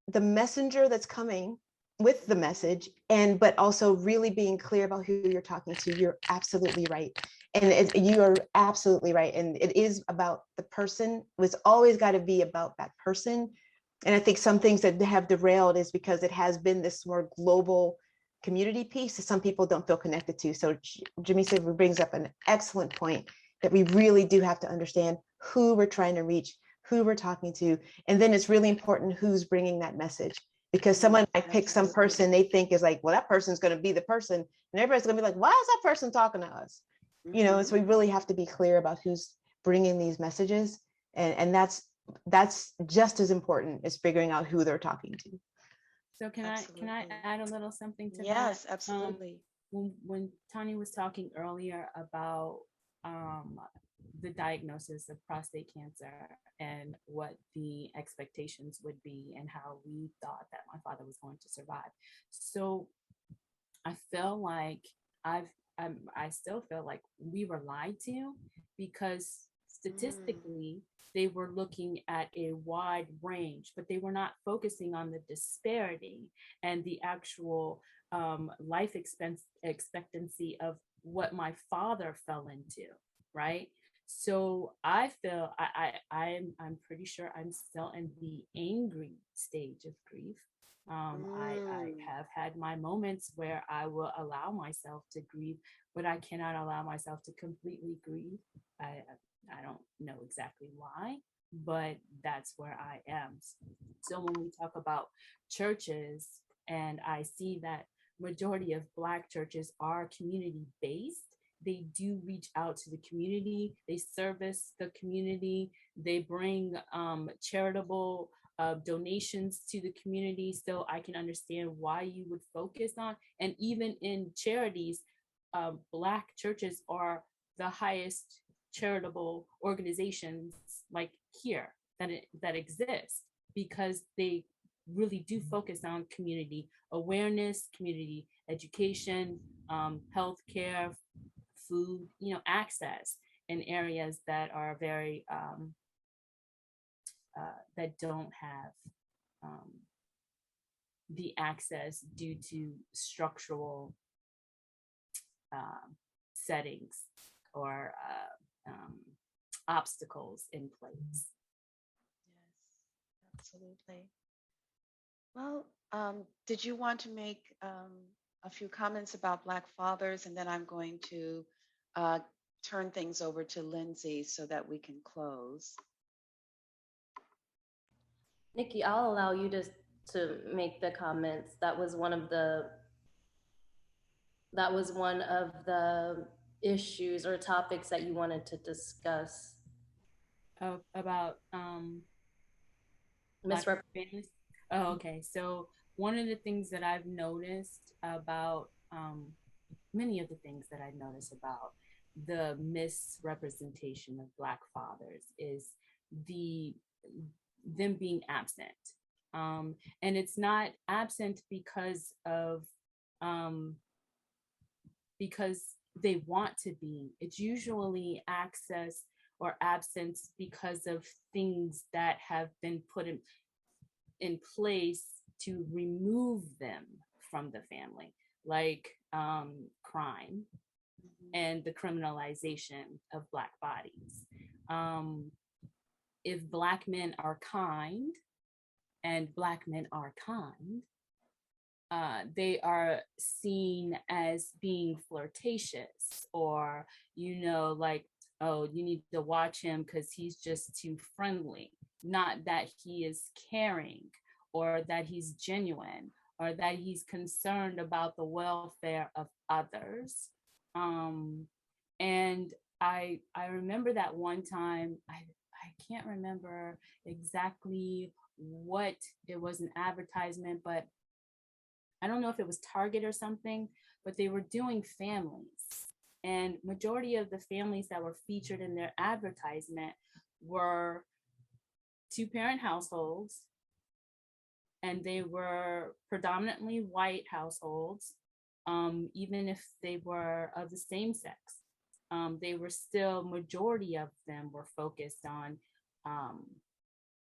the messenger that's coming with the message, but also really being clear about who you're talking to. You're absolutely right. And you are absolutely right. And it is about the person. It's always got to be about that person. And I think some things that have derailed is because it has been this more global community piece that some people don't feel connected to. So Jamecia brings up an excellent point that we really do have to understand who we're trying to reach, who we're talking to. And then it's really important who's bringing that message, because someone might pick some person they think is like, well, that person's going to be the person. And everybody's going to be like, why is that person talking to us? So we really have to be clear about who's bringing these messages. And that's just as important as figuring out who they're talking to. So can I add a little something to that? Yes, absolutely. When Tawny was talking earlier about the diagnosis of prostate cancer and what the expectations would be and how we thought that my father was going to survive. So I feel like I still feel like we were lied to, because statistically they were looking at a wide range, but they were not focusing on the disparity and the actual life expectancy of what my father fell into, right? So I feel I'm pretty sure I'm still in the angry stage of grief. I have had my moments where I will allow myself to grieve, but I cannot allow myself to completely grieve. I don't know exactly why, but that's where I am. So when we talk about churches, and I see that majority of Black churches are community based, they do reach out to the community, they service the community, they bring charitable donations to the community. So I can understand why you would focus on, and even in charities, Black churches are the highest charitable organizations like here that exist, because they really do focus on community awareness, community education, healthcare, food, access in areas that are very that don't have the access due to structural settings or obstacles in place. absolutely. Well, did you want to make a few comments about Black fathers, and then I'm going to uh, turn things over to Lindsay so that we can close. Nikki, I'll allow you to make the comments. That was one of the issues or topics that you wanted to discuss. About Black families. Oh, okay. So one of the things that I've noticed about many of the things that I've noticed about the misrepresentation of Black fathers is them being absent. And it's not absent because they want to be. It's usually access or absence because of things that have been put in place to remove them from the family, like crime and the criminalization of Black bodies. If Black men are kind, and Black men are kind, they are seen as being flirtatious, or, like, oh, you need to watch him because he's just too friendly. Not that he is caring, or that he's genuine, or that he's concerned about the welfare of others. And I remember that one time, I can't remember exactly what it was, an advertisement, but I don't know if it was Target or something, but they were doing families. And majority of the families that were featured in their advertisement were 2-parent households, and they were predominantly white households, even if they were of the same sex. They were still, majority of them were focused on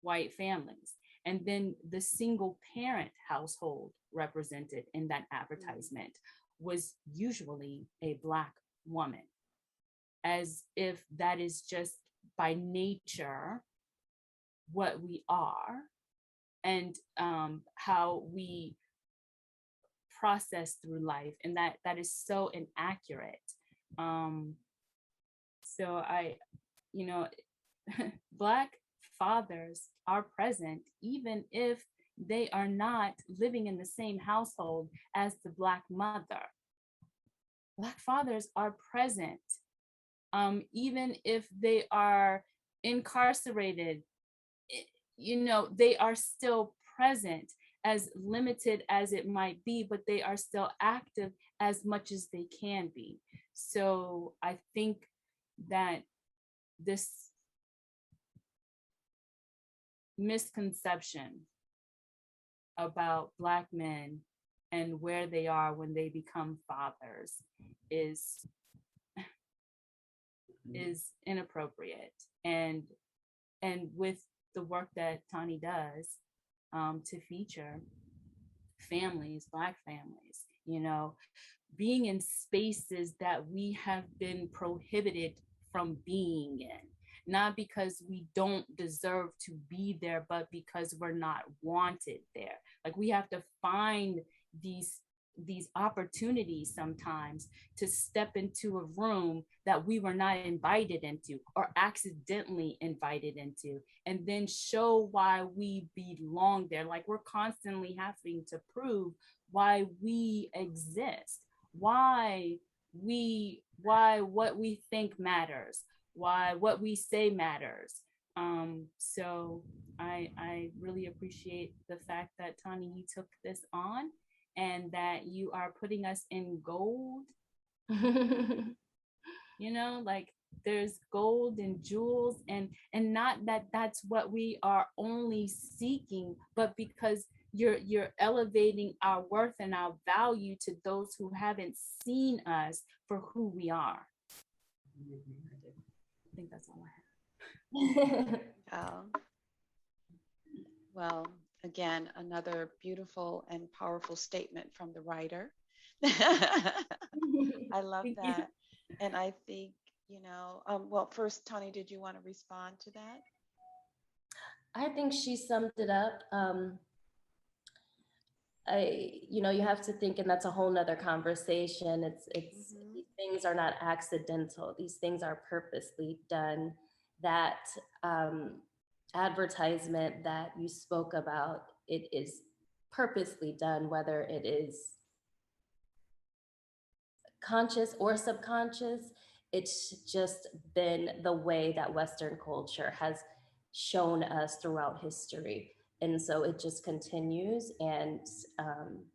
white families. And then the single parent household represented in that advertisement was usually a Black woman, as if that is just by nature what we are, and how we process through life. And that is so inaccurate. So Black fathers are present, even if they are not living in the same household as the Black mother. Black fathers are present, even if they are incarcerated. They are still present, as limited as it might be, but they are still active as much as they can be. So I think that this misconception about Black men and where they are when they become fathers is inappropriate. And with the work that Tawny does, to feature families, Black families, being in spaces that we have been prohibited from being in, not because we don't deserve to be there, but because we're not wanted there. Like, we have to find these opportunities sometimes to step into a room that we were not invited into, or accidentally invited into, and then show why we belong there. Like, we're constantly having to prove why we exist, why what we think matters, why what we say matters. So I really appreciate the fact that, Tawny, you took this on, and that you are putting us in gold. Like, there's gold and jewels, and not that that's what we are only seeking, but because you're elevating our worth and our value to those who haven't seen us for who we are. I think that's all I have. Well, again, another beautiful and powerful statement from the writer. I love that. And I think, well, first, Tawny, did you want to respond to that? I think she summed it up. You have to think, and that's a whole nother conversation. These things are not accidental. These things are purposely done. That advertisement that you spoke about, it is purposely done, whether it is conscious or subconscious. It's just been the way that Western culture has shown us throughout history. And so it just continues. And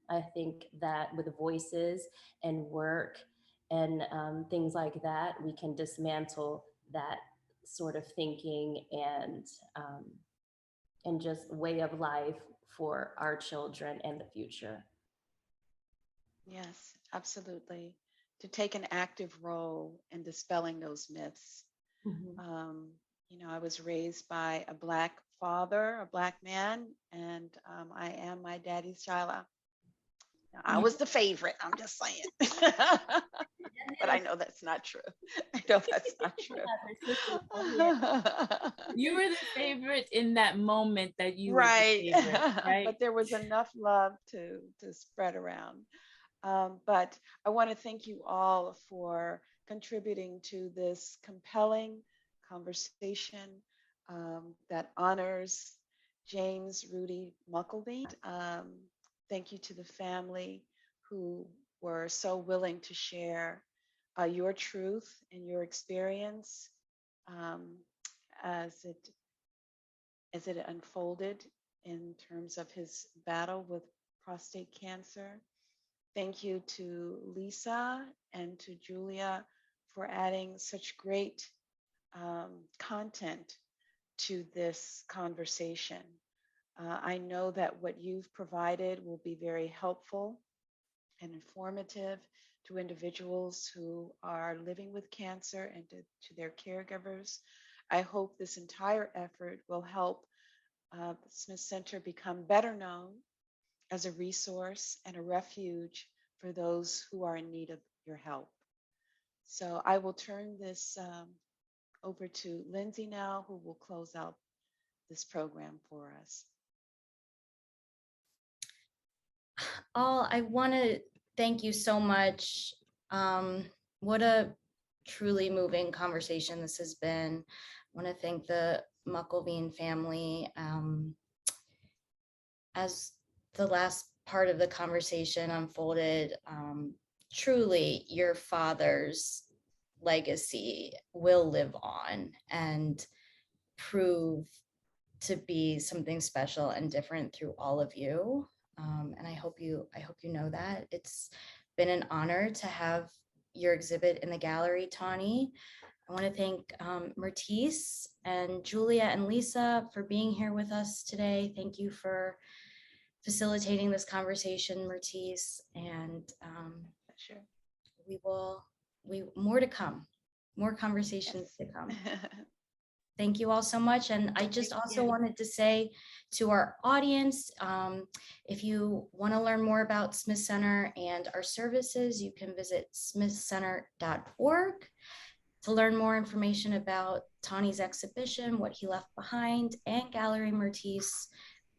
I think that with voices and work and things like that, we can dismantle that sort of thinking and just way of life for our children and the future. Yes, absolutely. To take an active role in dispelling those myths. I was raised by a Black father, a Black man, and I am my daddy's child. I was the favorite, I'm just saying. But I know that's not true. I know that's not true. You were the favorite in that moment that you right. were the favorite, right? But there was enough love to spread around. But I want to thank you all for contributing to this compelling conversation that honors James Rudy Muckelvene. Thank you to the family who were so willing to share your truth and your experience as it unfolded in terms of his battle with prostate cancer. Thank you to Lisa and to Julia for adding such great content to this conversation. I know that what you've provided will be very helpful and informative to individuals who are living with cancer and to their caregivers. I hope this entire effort will help the Smith Center become better known as a resource and a refuge for those who are in need of your help. So I will turn this over to Lindsay now, who will close out this program for us. I want to thank you so much. What a truly moving conversation this has been. I want to thank the Muckelvene family. As the last part of the conversation unfolded, truly your father's legacy will live on and prove to be something special and different through all of you. And I hope you know that. It's been an honor to have your exhibit in the gallery, Tawny. I want to thank Myrtis and Julia and Lisa for being here with us today. Thank you for facilitating this conversation, Myrtis. And Sure. more to come, more conversations to come. Thank you all so much. And I just also wanted to say to our audience, if you want to learn more about Smith Center and our services, you can visit smithcenter.org to learn more information about Tawny's exhibition, what he left behind, and Galerie Myrtis,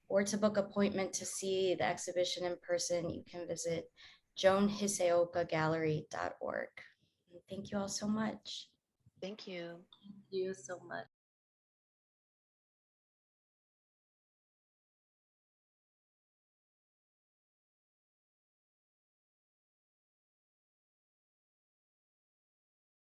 or to book an appointment to see the exhibition in person, you can visit joanhisaokagallery.org. Thank you all so much. Thank you. Thank you so much.